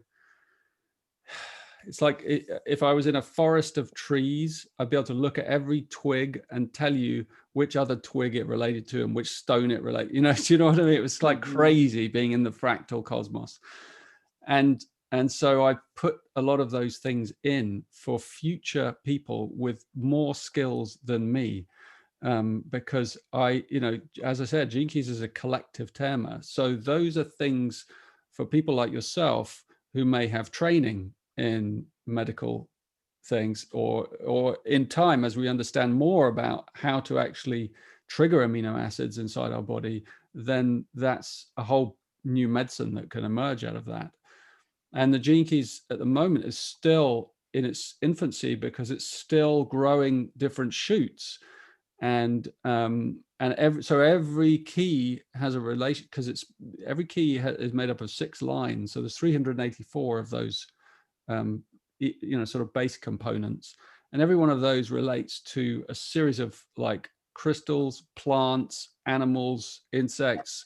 it's like if I was in a forest of trees, I'd be able to look at every twig and tell you which other twig it related to and which stone it related, you know, do you know what I mean? It was like crazy being in the fractal cosmos. And so I put a lot of those things in for future people with more skills than me, because I, you know, as I said, Gene Keys is a collective term. So those are things for people like yourself who may have training in medical things, or in time, as we understand more about how to actually trigger amino acids inside our body, then that's a whole new medicine that can emerge out of that. And the Gene Keys at the moment is still in its infancy, because it's still growing different shoots. And every key has a relation, because every key is made up of 6 lines. So there's 384 of those, you know, sort of base components, and every one of those relates to a series of like crystals, plants, animals, insects,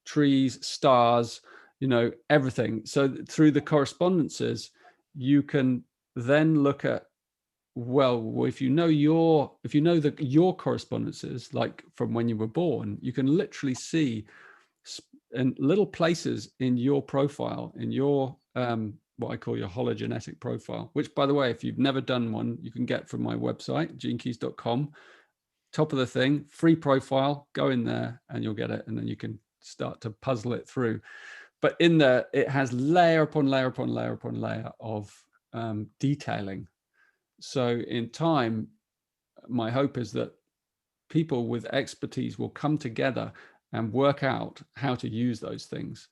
trees, stars, you know, everything. So through the correspondences, you can then look at, well, if you know your correspondences, like from when you were born, you can literally see in little places in your profile, in your what I call your hologenetic profile, which, by the way, if you've never done one, you can get from my website, genekeys.com. Top of the thing, free profile, go in there and you'll get it, and then you can start to puzzle it through. But in there, it has layer upon layer upon layer upon layer of detailing. So in time, my hope is that people with expertise will come together and work out how to use those things.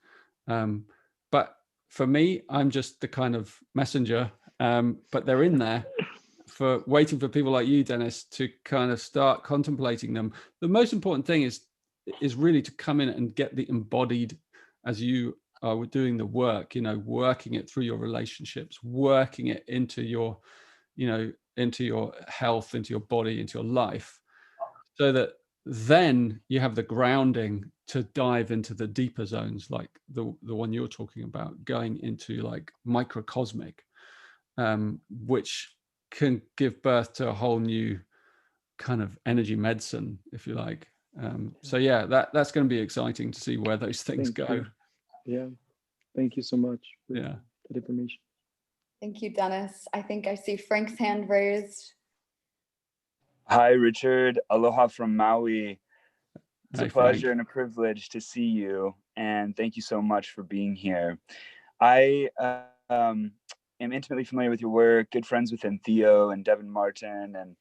But for me, I'm just the kind of messenger, but they're in there for waiting for people like you, Dennis, to kind of start contemplating them. The most important thing is really to come in and get the embodied, as you are doing the work, you know, working it through your relationships, working it into your, you know, into your health, into your body, into your life, so that then you have the grounding to dive into the deeper zones, like the one you're talking about, going into like microcosmic, which can give birth to a whole new kind of energy medicine, if you like. So yeah, that's going to be exciting to see where those things go. Yeah, thank you so much for that information. Thank you, Dennis. I think I see Frank's hand raised. Hi, Richard. Aloha from Maui. It's a pleasure and a privilege to see you, and thank you so much for being here. I am intimately familiar with your work, good friends with Theo and Devin Martin, and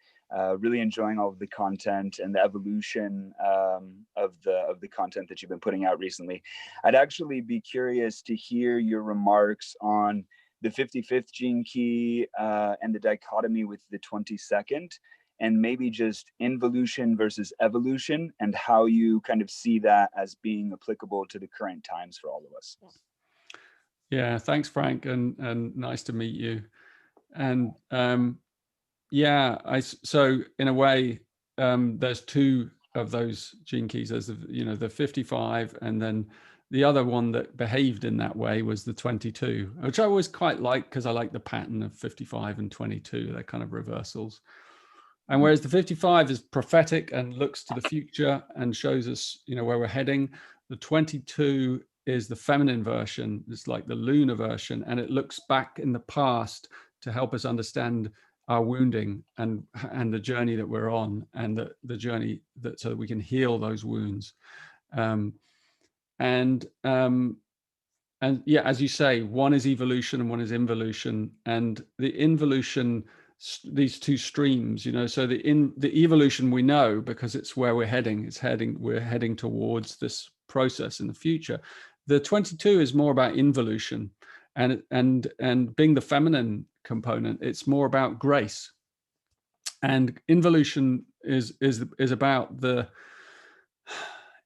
really enjoying all of the content and the evolution of the content that you've been putting out recently. I'd actually be curious to hear your remarks on the 55th gene key and the dichotomy with the 22nd, and maybe just involution versus evolution, and how you kind of see that as being applicable to the current times for all of us. Yeah, thanks, Frank, and nice to meet you. And yeah, so in a way, there's 2 of those gene keys. There's the 55, and then the other one that behaved in that way was the 22, which I always quite like, because I like the pattern of 55 and 22. They're kind of reversals. And whereas the 55 is prophetic and looks to the future and shows us, you know, where we're heading, the 22 is the feminine version. It's like the lunar version, and it looks back in the past to help us understand our wounding and the journey that we're on, and the journey so that we can heal those wounds. And yeah, as you say, one is evolution and one is involution, and the involution, these 2 streams, you know, so the evolution we know, because it's where we're heading. We're heading towards this process in the future. The 22 is more about involution, and being the feminine component, it's more about grace. And involution is about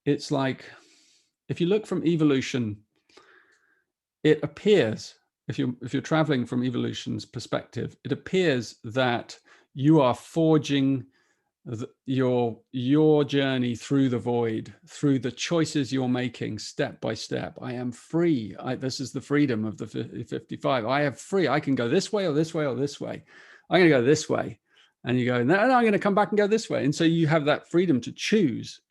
it's like, if you look from evolution, it appears, if you're traveling from evolution's perspective, it appears that you are forging your journey through the void, through the choices you're making step by step. I am free. This is the freedom of the 55. I am free. I can go this way or this way or this way. I'm going to go this way. And you go, no, I'm going to come back and go this way. And so you have that freedom to choose.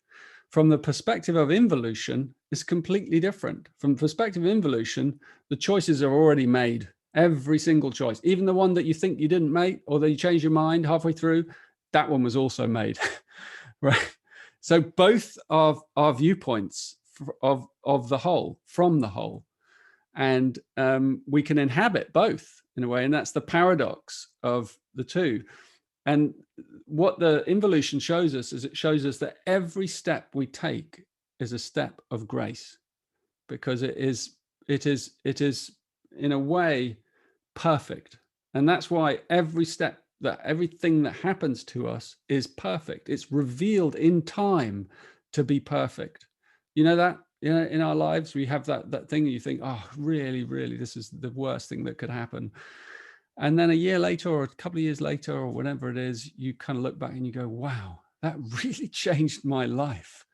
From the perspective of involution, it's completely different. From the perspective of involution, the choices are already made. Every single choice, even the one that you think you didn't make, or that you change your mind halfway through, that one was also made. Right. So both of our viewpoints of the whole, from the whole, and we can inhabit both in a way. And that's the paradox of the two. And what the involution shows us is it shows us that every step we take is a step of grace, because it is in a way perfect. And that's why everything that happens to us is perfect. It's revealed in time to be perfect. You know that, you know, in our lives, we have that thing that you think, oh, really, really, this is the worst thing that could happen. And then a year later or a couple of years later or whatever it is, you kind of look back and you go, wow, that really changed my life.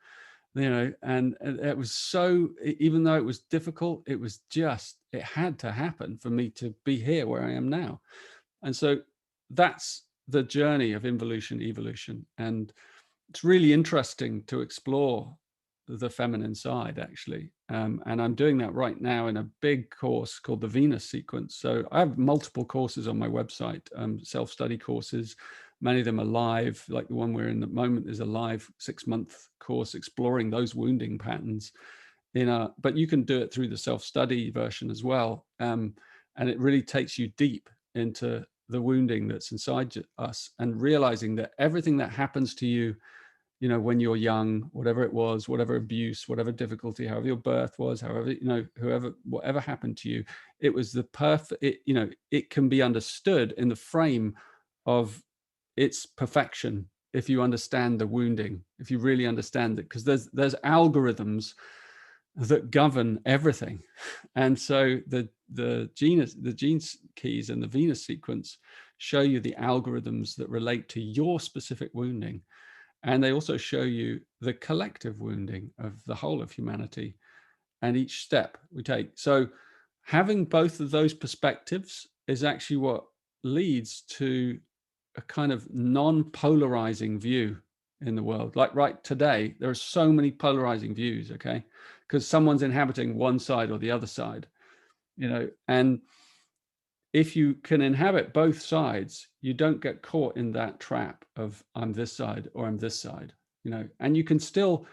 You know, and it was so, even though it was difficult, it was just, it had to happen for me to be here where I am now. And so that's the journey of involution, evolution. And it's really interesting to explore the feminine side, actually. And I'm doing that right now in a big course called the Venus Sequence. So I have multiple courses on my website, self-study courses. Many of them are live, like the one we're in at the moment is a live 6-month course exploring those wounding patterns. But you can do it through the self-study version as well. And it really takes you deep into the wounding that's inside us, and realizing that everything that happens to you, you know, when you're young, whatever it was, whatever abuse, whatever difficulty, however your birth was, however, you know, whatever happened to you, it was the perfect, you know, it can be understood in the frame of its perfection if you understand the wounding, if you really understand it, because there's algorithms that govern everything. And so the genes keys and the Venus sequence show you the algorithms that relate to your specific wounding. And they also show you the collective wounding of the whole of humanity and each step we take. So having both of those perspectives is actually what leads to a kind of non-polarizing view in the world. Like right today, there are so many polarizing views, okay? Because someone's inhabiting one side or the other side, you know, and if you can inhabit both sides, you don't get caught in that trap of I'm this side or I'm this side, you know, and you can still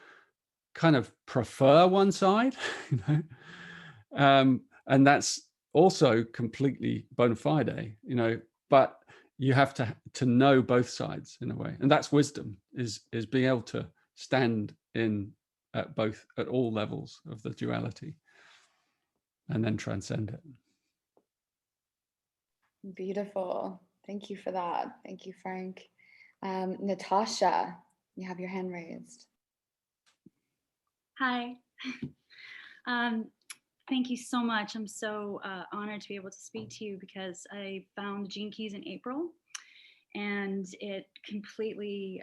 kind of prefer one side, you know, and that's also completely bona fide, you know, but you have to know both sides in a way. And that's wisdom, is being able to stand in at all levels of the duality and then transcend it. Beautiful. Thank you for that. Thank you, Frank. Natasha, you have your hand raised. Hi. Thank you so much. I'm so honored to be able to speak to you, because I found the Gene Keys in April, and it completely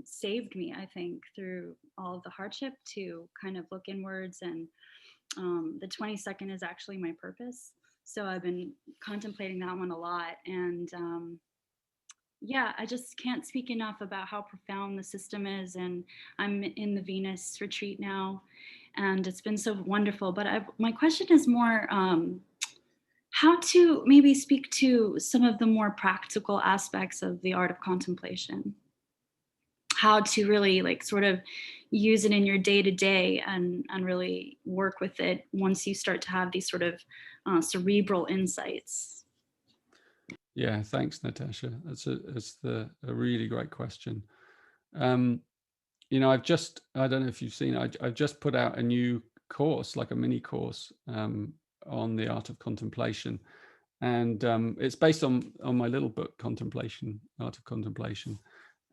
saved me, I think, through all of the hardship, to kind of look inwards. And the 22nd is actually my purpose. So I've been contemplating that one a lot. And yeah, I just can't speak enough about how profound the system is. And I'm in the Venus retreat now, and it's been so wonderful. But my question is more how to maybe speak to some of the more practical aspects of the art of contemplation. How to really like sort of use it in your day-to-day and really work with it once you start to have these sort of cerebral insights. Yeah, thanks, Natasha. That's a really great question. You know, I don't know if you've seen, I've just put out a new course, like a mini course on the art of contemplation. And it's based on my little book, Art of Contemplation.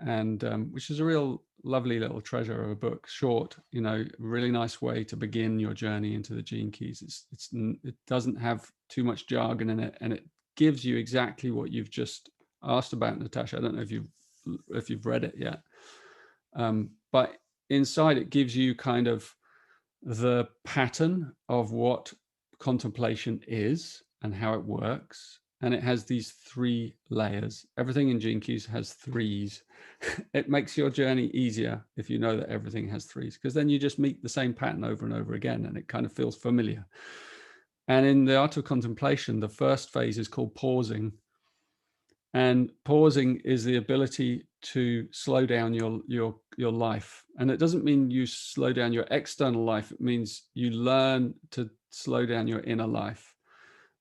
and which is a real lovely little treasure of a book, short, you know, really nice way to begin your journey into the Gene Keys. It doesn't have too much jargon in it, and it gives you exactly what you've just asked about, Natasha. I don't know if you've read it yet, but inside it gives you kind of the pattern of what contemplation is and how it works. And it has these 3 layers. Everything in Gene Keys has 3s. It makes your journey easier if you know that everything has 3s, because then you just meet the same pattern over and over again, and it kind of feels familiar. And in the art of contemplation, the first phase is called pausing. And pausing is the ability to slow down your life. And it doesn't mean you slow down your external life. It means you learn to slow down your inner life,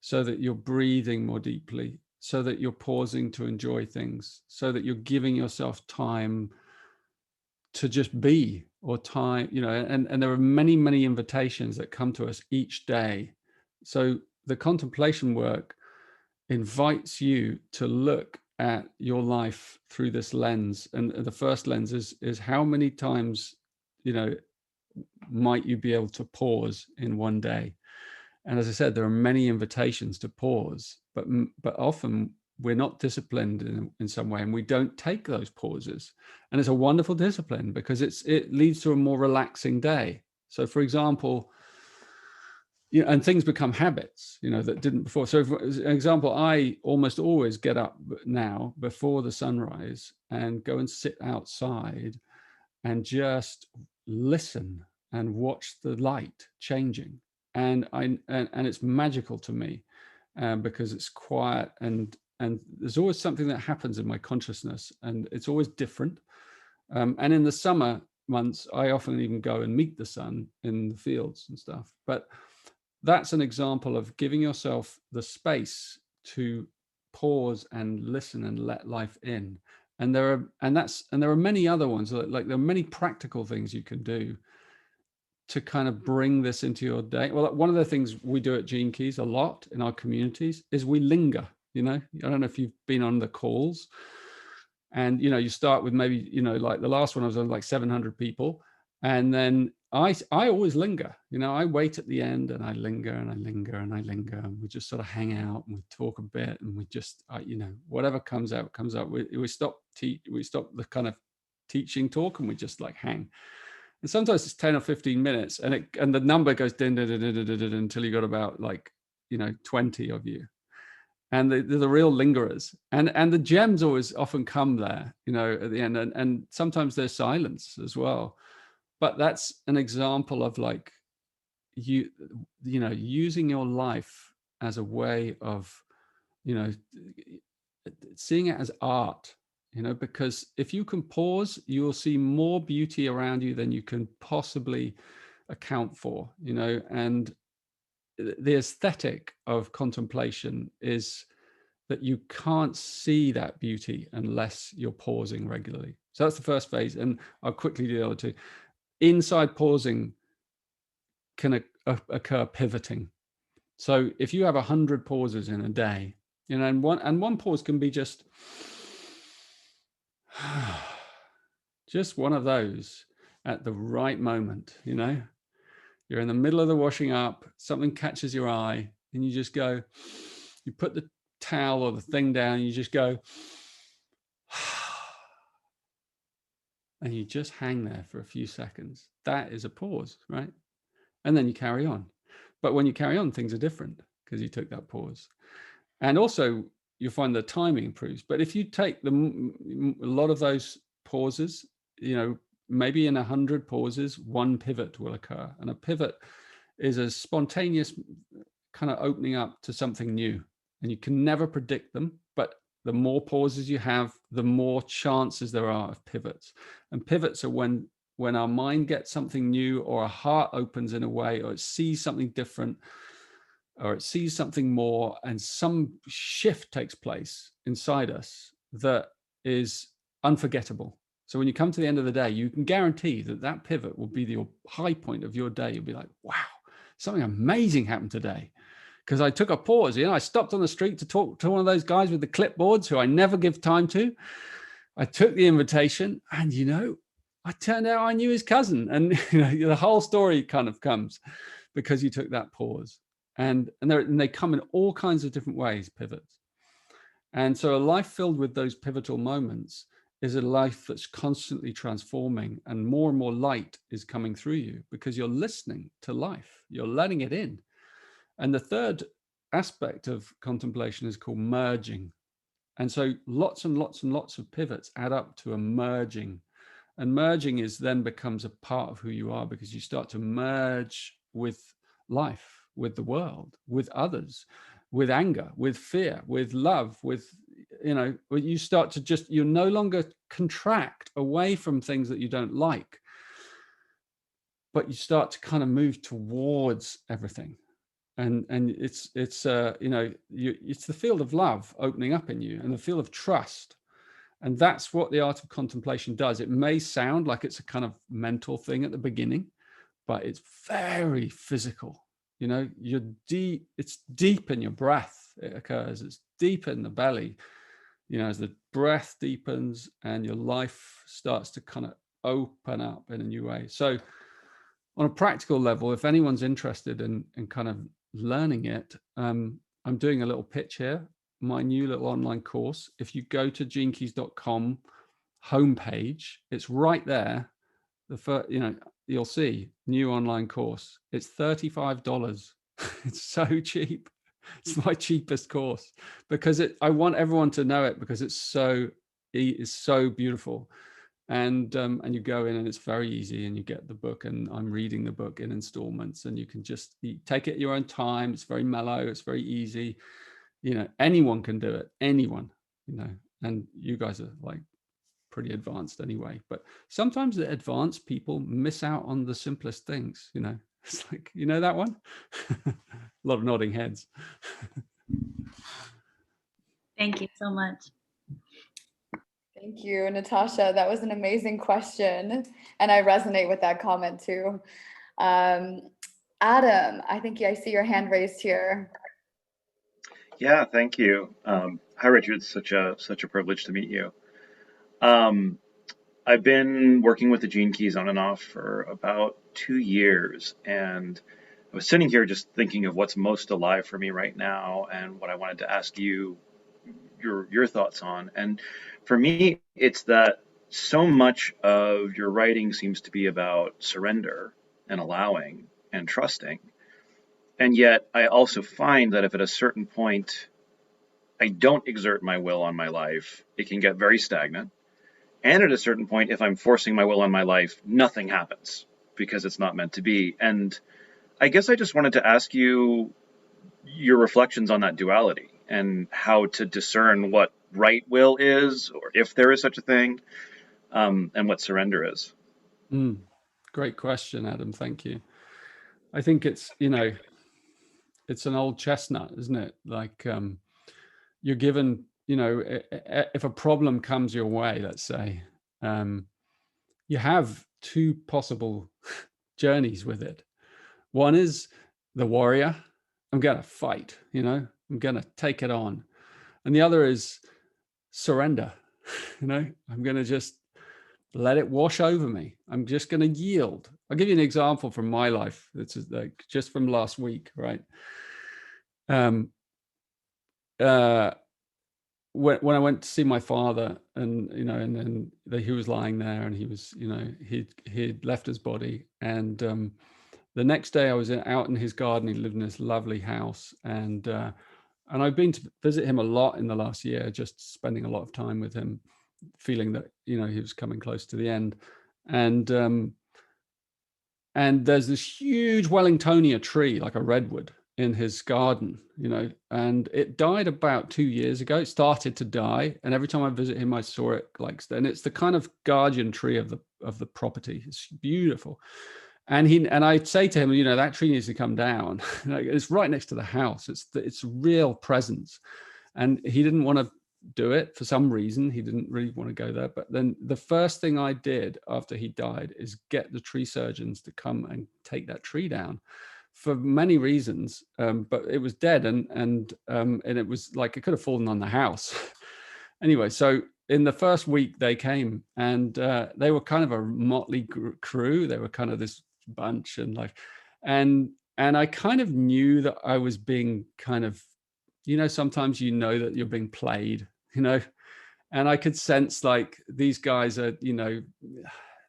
so that you're breathing more deeply, so that you're pausing to enjoy things, so that you're giving yourself time to just be, or time, you know, and there are many, many invitations that come to us each day. So the contemplation work invites you to look at your life through this lens. And the first lens is how many times, you know, might you be able to pause in one day? And as I said, there are many invitations to pause, but often we're not disciplined in some way, and we don't take those pauses. And it's a wonderful discipline because it leads to a more relaxing day. So, for example, you know, and things become habits, you know, that didn't before. So, for example, I almost always get up now before the sunrise and go and sit outside and just listen and watch the light changing. And it's magical to me, because it's quiet, and there's always something that happens in my consciousness, and it's always different. And in the summer months, I often even go and meet the sun in the fields and stuff. But that's an example of giving yourself the space to pause and listen and let life in. And there are many other ones, like there are many practical things you can do to kind of bring this into your day. Well, one of the things we do at Gene Keys a lot in our communities is we linger. You know, I don't know if you've been on the calls, and, you know, you start with maybe, you know, like the last one I was on like 700 people. And then I always linger, you know, I wait at the end and I linger and I linger and I linger, and we just sort of hang out and we talk a bit, and we just, you know, whatever comes out, comes out. We stop the kind of teaching talk, and we just like hang. And sometimes it's 10 or 15 minutes, and the number goes din, din, din, din, din, din, until you got about, like, you know, 20 of you. And they're the real lingerers, and the gems always often come there, you know, at the end, and sometimes there's silence as well. But that's an example of, like, you know, using your life as a way of, you know, seeing it as art, you know, because if you can pause, you will see more beauty around you than you can possibly account for, you know. And the aesthetic of contemplation is that you can't see that beauty unless you're pausing regularly. So that's the first phase, and I'll quickly do the other two. Inside pausing can occur pivoting. So if you have 100 pauses in a day, you know, and one pause can be just one of those at the right moment, you know. You're in the middle of the washing up, something catches your eye, and you just go, you put the towel or the thing down, and you just go, and you just hang there for a few seconds. That is a pause, right? And then you carry on. But when you carry on, things are different because you took that pause. And also, you'll find the timing improves. But if you take a lot of those pauses, you know, maybe in 100 pauses, one pivot will occur. And a pivot is a spontaneous kind of opening up to something new. And you can never predict them, but the more pauses you have, the more chances there are of pivots. And pivots are when our mind gets something new, or our heart opens in a way, or it sees something different, or it sees something more, and some shift takes place inside us that is unforgettable. So when you come to the end of the day, you can guarantee that that pivot will be the high point of your day. You'll be like, wow, something amazing happened today. Because I took a pause, you know, I stopped on the street to talk to one of those guys with the clipboards who I never give time to. I took the invitation, and I turned out I knew his cousin, and the whole story kind of comes because you took that pause. And they come in all kinds of different ways, pivots. And so a life filled with those pivotal moments is a life that's constantly transforming, and more light is coming through you because you're listening to life, you're letting it in. And the third aspect of contemplation is called merging. And so lots and lots and lots of pivots add up to a merging. And merging then becomes a part of who you are, because you start to merge with life, with the world, with others, with anger, with fear, with love, with, you start to you no longer contract away from things that you don't like, but you start to kind of move towards everything. And it's the field of love opening up in you, and the field of trust. And that's what the art of contemplation does. It may sound like it's a kind of mental thing at the beginning, but it's very physical. It's deep in your breath. It occurs. It's deep in the belly. As the breath deepens and your life starts to kind of open up in a new way. So on a practical level, if anyone's interested in kind of learning it, I'm doing a little pitch here. My new little online course. If you go to genekeys.com homepage, it's right there. The first, you'll see new online course. It's $35. It's so cheap. It's my cheapest course because I want everyone to know it, because it's so beautiful. And you go in and it's very easy, and you get the book, and I'm reading the book in installments, and you can just take it at your own time. It's very mellow. It's very easy. Anyone can do it, anyone, and you guys are like pretty advanced anyway, but sometimes the advanced people miss out on the simplest things. It's like, that one. A lot of nodding heads. Thank you so much. Thank you, Natasha. That was an amazing question, and I resonate with that comment too. Adam, I think I see your hand raised here. Yeah, thank you. Hi, Richard. It's such a privilege to meet you. I've been working with the Gene Keys on and off for about 2 years, and I was sitting here just thinking of what's most alive for me right now, and what I wanted to ask you your thoughts on. And for me, it's that so much of your writing seems to be about surrender and allowing and trusting. And yet I also find that if at a certain point I don't exert my will on my life, it can get very stagnant. And at a certain point, if I'm forcing my will on my life, nothing happens because it's not meant to be. And I guess I just wanted to ask you your reflections on that duality and how to discern what right will is, or if there is such a thing, and what surrender is. Great question, Adam. Thank you. I think it's, it's an old chestnut, isn't it? Like you're given, if a problem comes your way, let's say, you have two possible journeys with it. One is the warrior. I'm going to fight, I'm going to take it on. And the other is surrender. I'm going to just let it wash over me. I'm just going to yield. I'll give you an example from my life. It's like just from last week, right? When I went to see my father, and and then he was lying there, and he was, he'd left his body, and the next day I was out in his garden. He lived in this lovely house, and I've been to visit him a lot in the last year, just spending a lot of time with him, feeling that he was coming close to the end, and there's this huge Wellingtonia tree, like a redwood, in his garden, and it died about 2 years ago. It started to die, and every time I visit him, I saw it, and it's the kind of guardian tree of the property. It's beautiful. And I'd say to him, that tree needs to come down. It's right next to the house. It's real presence. And he didn't want to do it for some reason. He didn't really want to go there. But then the first thing I did after he died is get the tree surgeons to come and take that tree down, for many reasons. But it was dead, and it was like it could have fallen on the house. Anyway, so in the first week they came, and they were kind of a motley crew. They were kind of this bunch, and like, and I kind of knew that I was being kind of, you know, sometimes you know that you're being played, you know, and I could sense like these guys are, you know,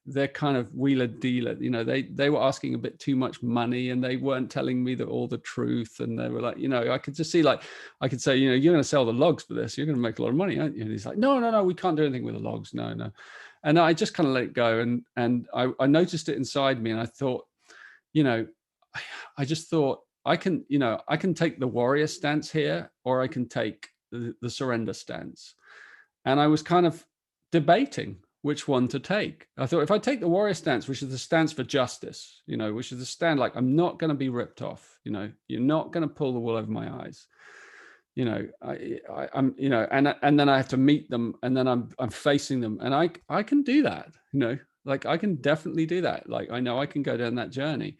they're kind of wheeler dealer, you know, they were asking a bit too much money, and they weren't telling me all the truth. And they were like, you know, I could just see, like, I could say, you know, you're going to sell the logs for this, you're going to make a lot of money, aren't you? And he's like, no, we can't do anything with the logs. No. And I just kind of let it go. And I noticed it inside me, and I thought, you know, I just thought, I can take the warrior stance here, or I can take the surrender stance. And I was kind of debating which one to take. I thought, if I take the warrior stance, which is the stance for justice, you know, which is the stand like, I'm not going to be ripped off, you know, you're not going to pull the wool over my eyes, you know, I'm, you know, and then I have to meet them, and then I'm facing them, and I can do that, you know, like I can definitely do that. Like, I know I can go down that journey,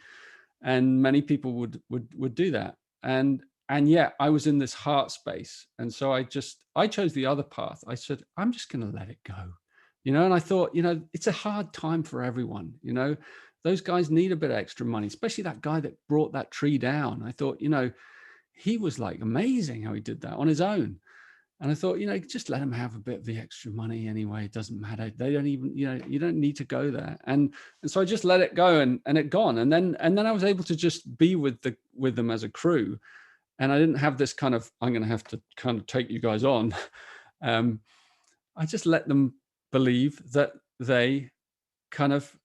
and many people would do that. And yet I was in this heart space. And so I chose the other path. I said, I'm just going to let it go, you know? And I thought, you know, it's a hard time for everyone, you know, those guys need a bit of extra money, especially that guy that brought that tree down. I thought, you know, he was like amazing how he did that on his own. And I thought, you know, just let them have a bit of the extra money anyway. It doesn't matter. They don't even, you know, you don't need to go there. And so I just let it go, and it gone. And then I was able to just be with them as a crew. And I didn't have this kind of, I'm going to have to kind of take you guys on. I just let them believe that they kind of,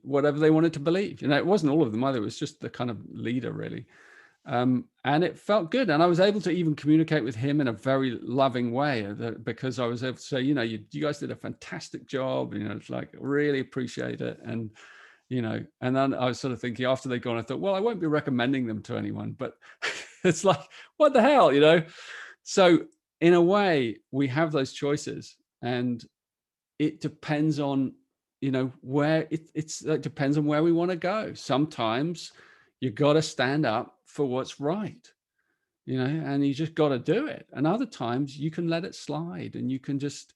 whatever they wanted to believe. You know, it wasn't all of them either. It was just the kind of leader, really. And it felt good. And I was able to even communicate with him in a very loving way, because I was able to say, you know, you guys did a fantastic job. You know, it's like, really appreciate it. And, you know, and then I was sort of thinking, after they'd gone, I thought, well, I won't be recommending them to anyone, but it's like, what the hell, you know? So in a way, we have those choices, and it depends on, you know, where it depends on where we want to go. Sometimes you got to stand up for what's right, you know, and you just got to do it. And other times you can let it slide, and you can just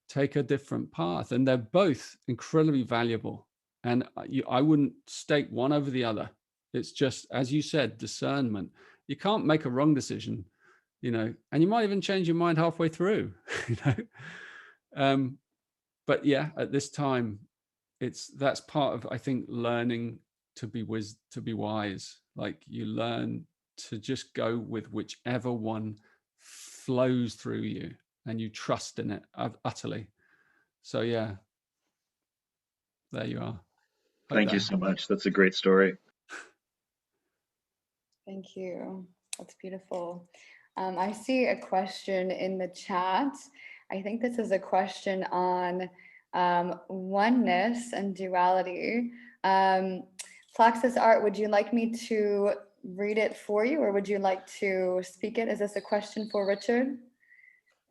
take a different path. And they're both incredibly valuable. And I wouldn't stake one over the other. It's just, as you said, discernment. You can't make a wrong decision, you know, and you might even change your mind halfway through, you know. But yeah, at this time, that's part of, I think, learning to be wise. Like, you learn to just go with whichever one flows through you, and you trust in it utterly. So yeah, there you are. Thank you so much. That's a great story. Thank you. That's beautiful. I see a question in the chat. I think this is a question on oneness and duality. Flaxus Art, would you like me to read it for you, or would you like to speak it? Is this a question for Richard?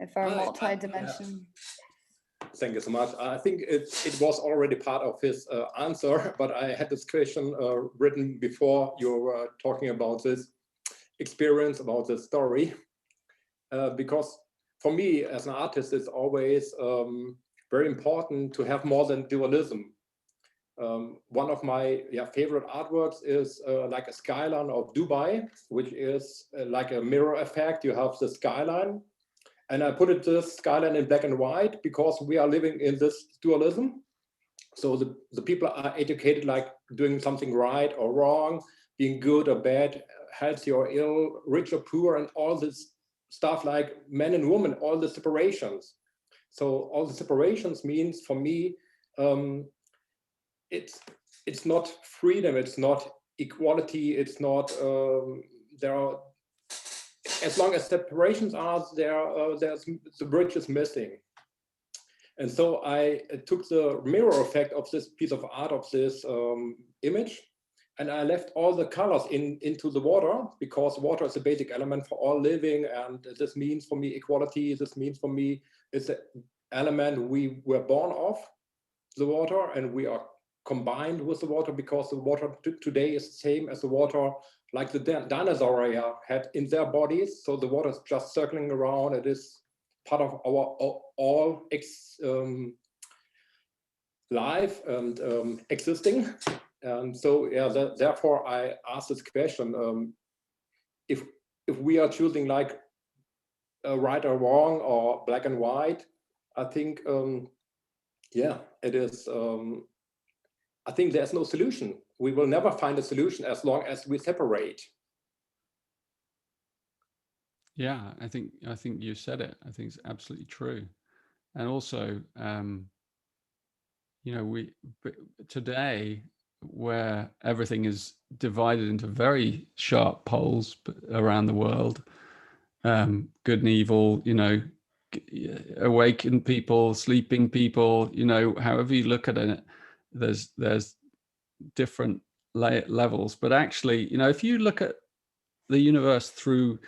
If our multi-dimensional. Thank you so much. I think it was already part of his answer, but I had this question written before you were talking about this experience, about this story, because for me as an artist, it's always very important to have more than dualism. One of my favorite artworks is like a skyline of Dubai, which is like a mirror effect. You have the skyline, and I put this skyline in black and white because we are living in this dualism. So the people are educated like doing something right or wrong, being good or bad, healthy or ill, rich or poor, and all this stuff like men and women, all the separations. So all the separations means for me, it's not freedom, it's not equality, it's not, there are, as long as separations are there, there's the bridge is missing. And so I took the mirror effect of this piece of art, of this image, and I left all the colors into the water, because water is a basic element for all living. And this means for me equality. This means for me it's an element we were born of, the water, and we are combined with the water, because the water today is the same as the water like the dinosaurs had in their bodies. So the water is just circling around. It is part of our all life and existing. And so, yeah, therefore I asked this question: if we are choosing like right or wrong or black and white, I think, yeah, it is. I think there's no solution. We will never find a solution as long as we separate. Yeah, I think you said it. I think it's absolutely true. And also, you know, today, where everything is divided into very sharp poles around the world, good and evil, you know, awakened people, sleeping people, you know, however you look at it, there's different levels. But actually, you know, if you look at the universe through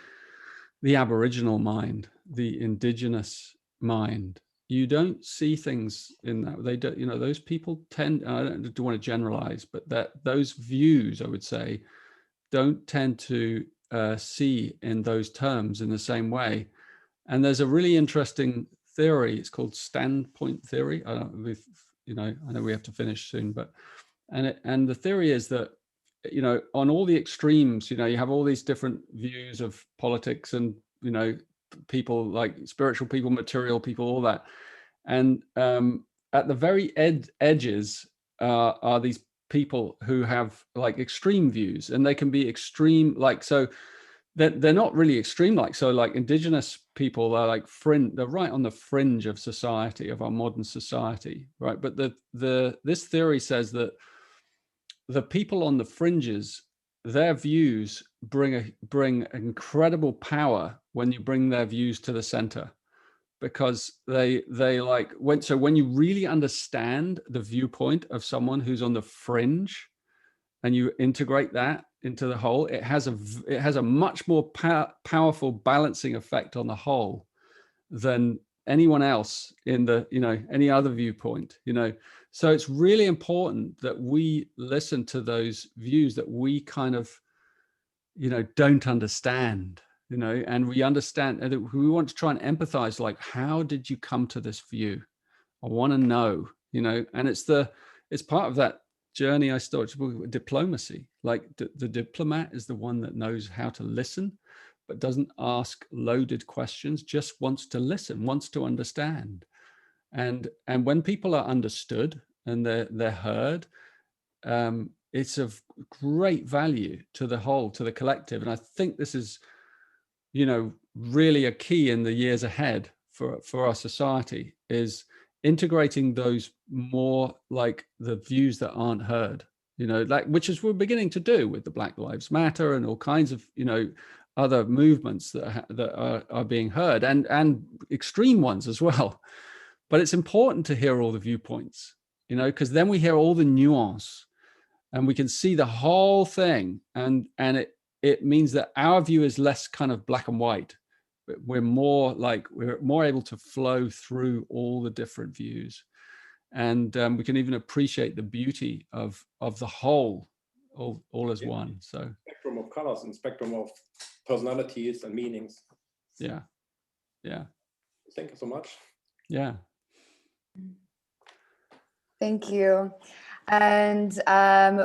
the Aboriginal mind, the indigenous mind, you don't see things in that. They don't, you know, those people tend, I don't want to generalize, but that those views, I would say, don't tend to see in those terms in the same way. And there's a really interesting theory. It's called standpoint theory. I don't know if, you know, I know we have to finish soon, but and the theory is that, you know, on all the extremes, you know, you have all these different views of politics and, you know, people like spiritual people, material people, all that. And at the very edges are these people who have like extreme views, and they can be extreme, like, so they're not really extreme, like, so like indigenous people are like they're right on the fringe of society, of our modern society, right? But this theory says that the people on the fringes, their views bring incredible power when you bring their views to the center, because they like when you really understand the viewpoint of someone who's on the fringe and you integrate that into the whole, it has a much more powerful balancing effect on the whole than anyone else in the, you know, any other viewpoint, you know. So it's really important that we listen to those views that we kind of, you know, don't understand, you know, and we understand, and we want to try and empathize, like, how did you come to this view? I want to know, you know. And it's part of that journey I started with diplomacy. Like the diplomat is the one that knows how to listen, but doesn't ask loaded questions, just wants to listen, wants to understand. And when people are understood and they're heard, it's of great value to the whole, to the collective. And I think this is, you know, really a key in the years ahead for our society, is integrating those more, like, the views that aren't heard, you know, like, which is we're beginning to do with the Black Lives Matter and all kinds of, you know, other movements that are being heard, and extreme ones as well. But it's important to hear all the viewpoints, you know, because then we hear all the nuance and we can see the whole thing, and it means that our view is less kind of black and white. We're more able to flow through all the different views, and we can even appreciate the beauty of the whole, all as one. So spectrum of colors and spectrum of personalities and meanings. Yeah. Thank you so much. Yeah. Thank you. And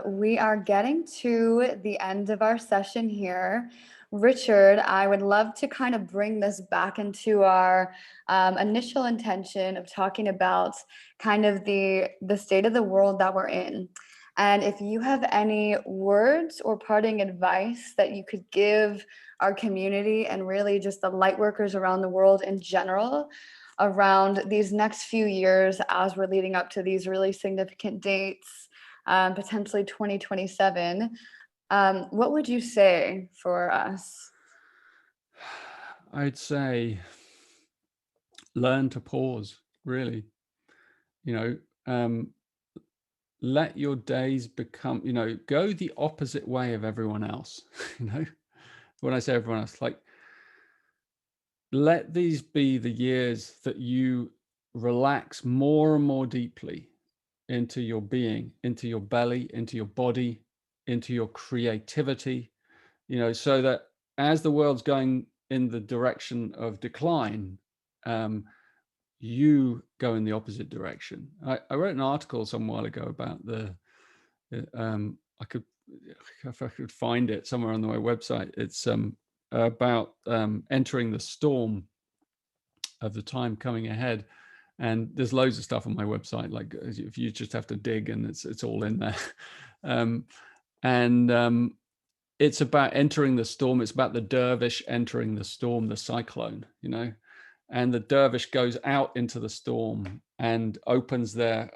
we are getting to the end of our session here. Richard, I would love to kind of bring this back into our initial intention of talking about kind of the state of the world that we're in. And if you have any words or parting advice that you could give our community and really just the light workers around the world in general around these next few years as we're leading up to these really significant dates, potentially 2027, what would you say for us? I'd say learn to pause, really. You know, let your days become, you know, go the opposite way of everyone else. You know, when I say everyone else, like, let these be the years that you relax more and more deeply into your being, into your belly, into your body, into your creativity, you know, so that as the world's going in the direction of decline, you go in the opposite direction. I wrote an article some while ago about if I could find it somewhere on my website, it's about entering the storm of the time coming ahead. And there's loads of stuff on my website, like if you just have to dig, and it's all in there. It's about entering the storm. It's about the dervish entering the storm, the cyclone, you know, and the dervish goes out into the storm and opens their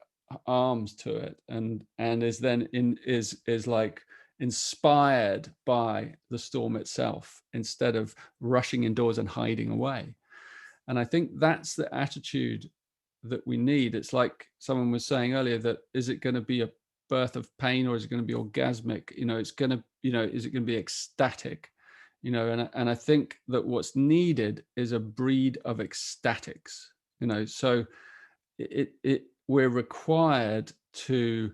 arms to it, and is then is like inspired by the storm itself, instead of rushing indoors and hiding away. And I think that's the attitude that we need. It's like someone was saying earlier, that is it going to be a birth of pain, or is it going to be orgasmic? You know, it's going to, you know, is it going to be ecstatic? You know, and I think that what's needed is a breed of ecstatics, you know. So we're required to,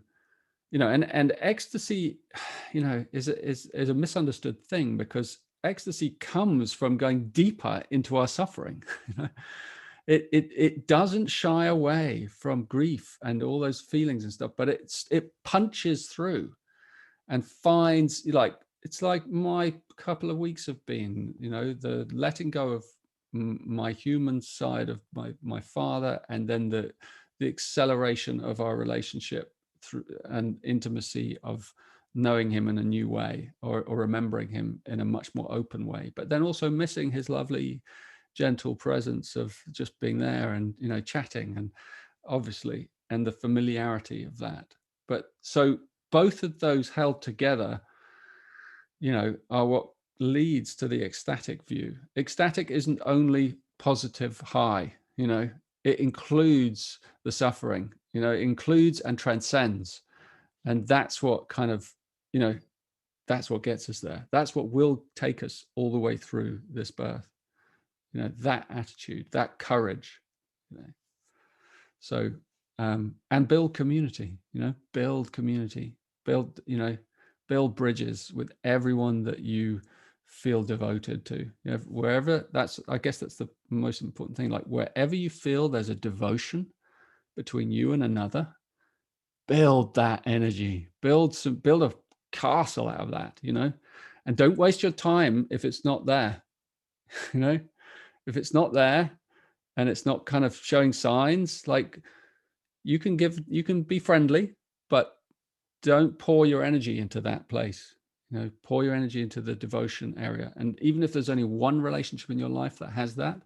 you know, and ecstasy, you know, is a misunderstood thing, because ecstasy comes from going deeper into our suffering. You know, it doesn't shy away from grief and all those feelings and stuff, but it punches through and finds, like, it's like my couple of weeks have been, you know, the letting go of my human side of my father, and then the acceleration of our relationship through and intimacy of knowing him in a new way, or remembering him in a much more open way, but then also missing his lovely, gentle presence of just being there and, you know, chatting, and obviously, and the familiarity of that. But so both of those held together, you know, are what leads to the ecstatic view. Ecstatic isn't only positive high, you know, it includes the suffering, you know, it includes and transcends. And that's what kind of, you know, that's what gets us there. That's what will take us all the way through this birth. You know, that attitude, that courage, you know. So, and build community, you know, build community, build, you know, build bridges with everyone that you feel devoted to. You know, wherever, that's, I guess that's the most important thing. Like wherever you feel there's a devotion between you and another, build that energy, build a castle out of that, you know, and don't waste your time if it's not there. You know, if it's not there and it's not kind of showing signs, like you can be friendly, but don't pour your energy into that place. You know, pour your energy into the devotion area. And even if there's only one relationship in your life that has that,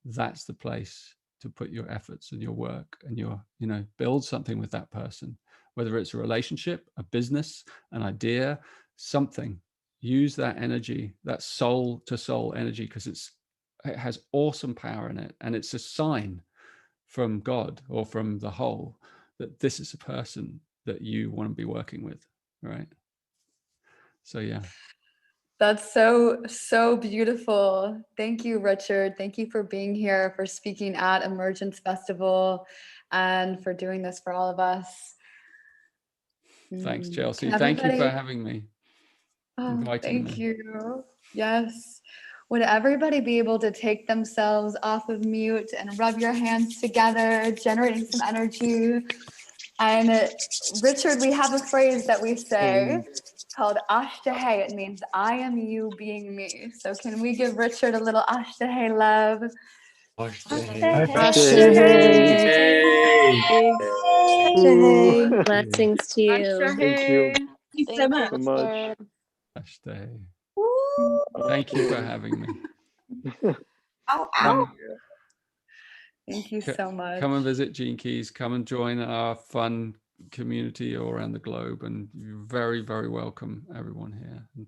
that's the place to put your efforts and your work and your, you know, build something with that person, whether it's a relationship, a business, an idea, something. Use that energy, that soul to soul energy, because it has awesome power in it. And it's a sign from God or from the whole that this is a person that you want to be working with, right? So yeah. That's so beautiful. Thank you, Richard. Thank you for being here, for speaking at Emergence Festival, and for doing this for all of us. Thanks, Chelsea. Thank you for having me. Thank you. Yes. Would everybody be able to take themselves off of mute and rub your hands together, generating some energy? And Richard, we have a phrase that we say called Ashtahe. It means I am you being me. So can we give Richard a little Ashtahe love? Ashtahe. Blessings to you. Thank you. Thank you so much. Ashtahe. Thank you for having me. Thank you so much. Come and visit Gene Keys. Come and join our fun community all around the globe. And you're very, very welcome, everyone here.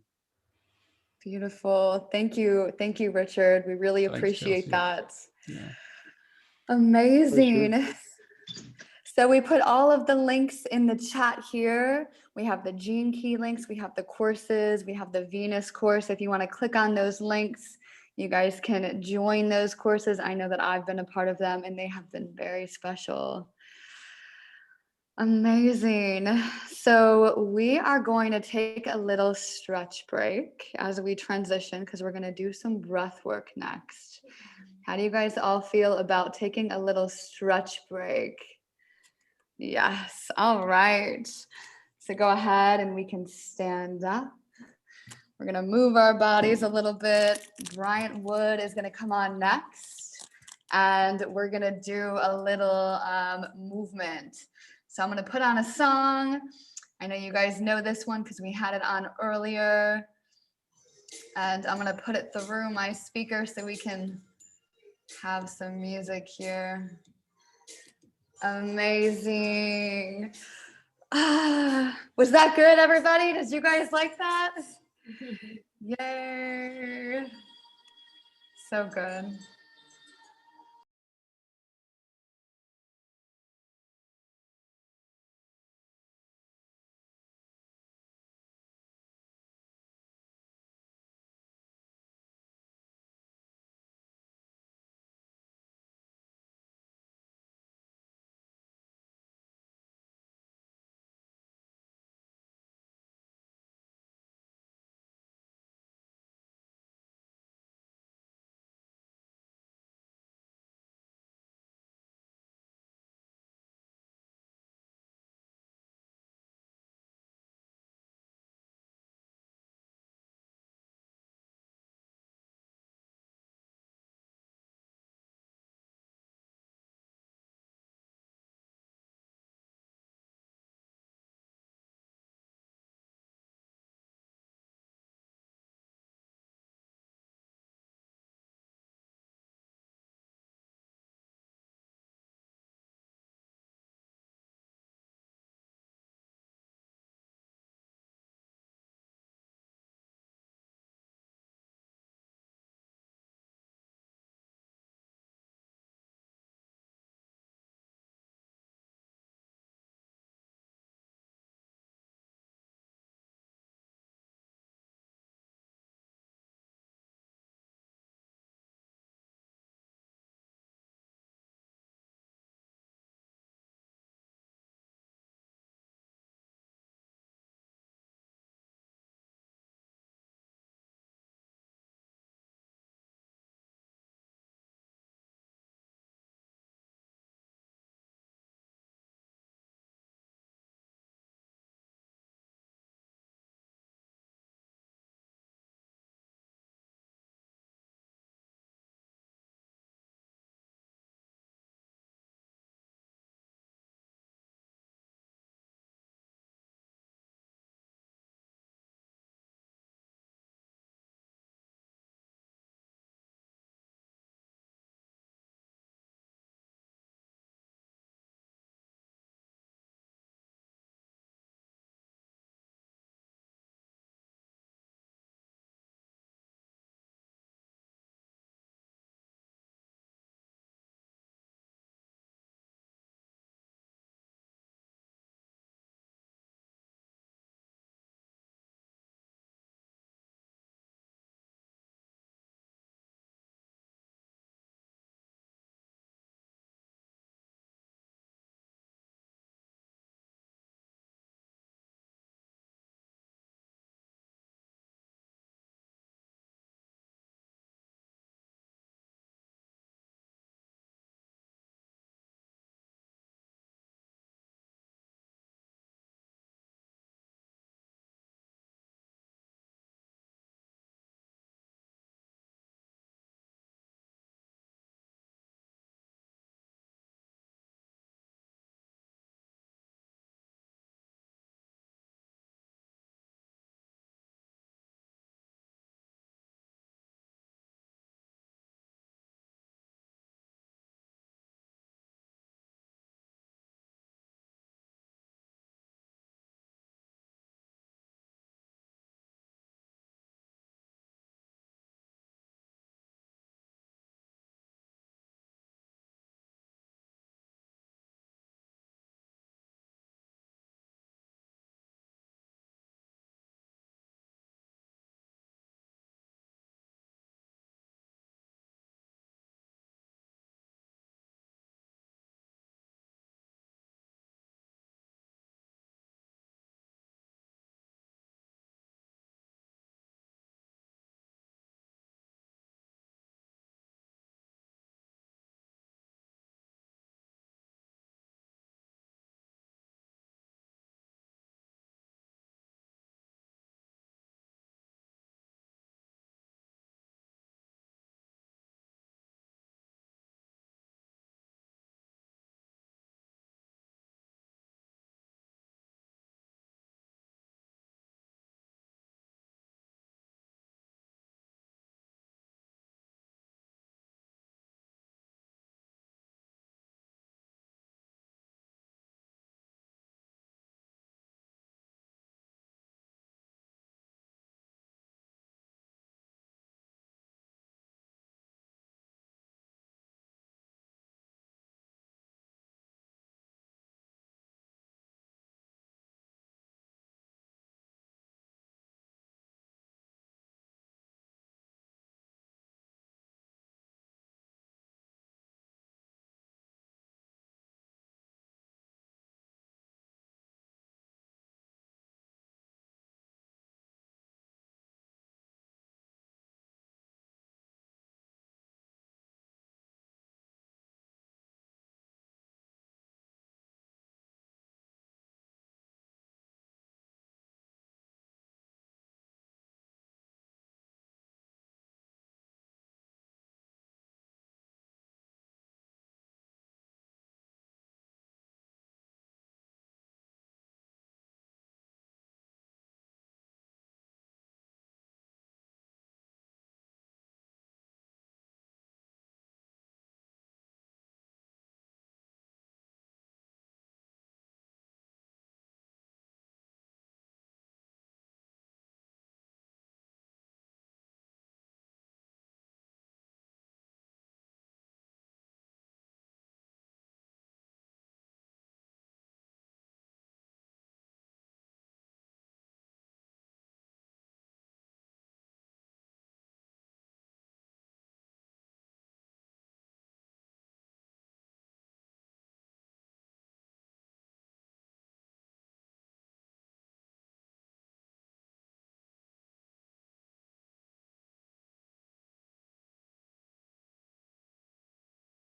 Beautiful. Thank you. Thank you, Richard. We really appreciate that. Yeah. Amazing. So we put all of the links in the chat here. We have the Gene Key links, we have the courses, we have the Venus course. If you want to click on those links, you guys can join those courses. I know that I've been a part of them and they have been very special. Amazing. So we are going to take a little stretch break as we transition, because we're going to do some breath work next. How do you guys all feel about taking a little stretch break? Yes, all right. So go ahead and we can stand up. We're gonna move our bodies a little bit. Bryant Wood is gonna come on next, and we're gonna do a little movement. So I'm gonna put on a song. I know you guys know this one because we had it on earlier. And I'm gonna put it through my speaker so we can have some music here. Amazing. Was that good, everybody? Did you guys like that? Yay. So good.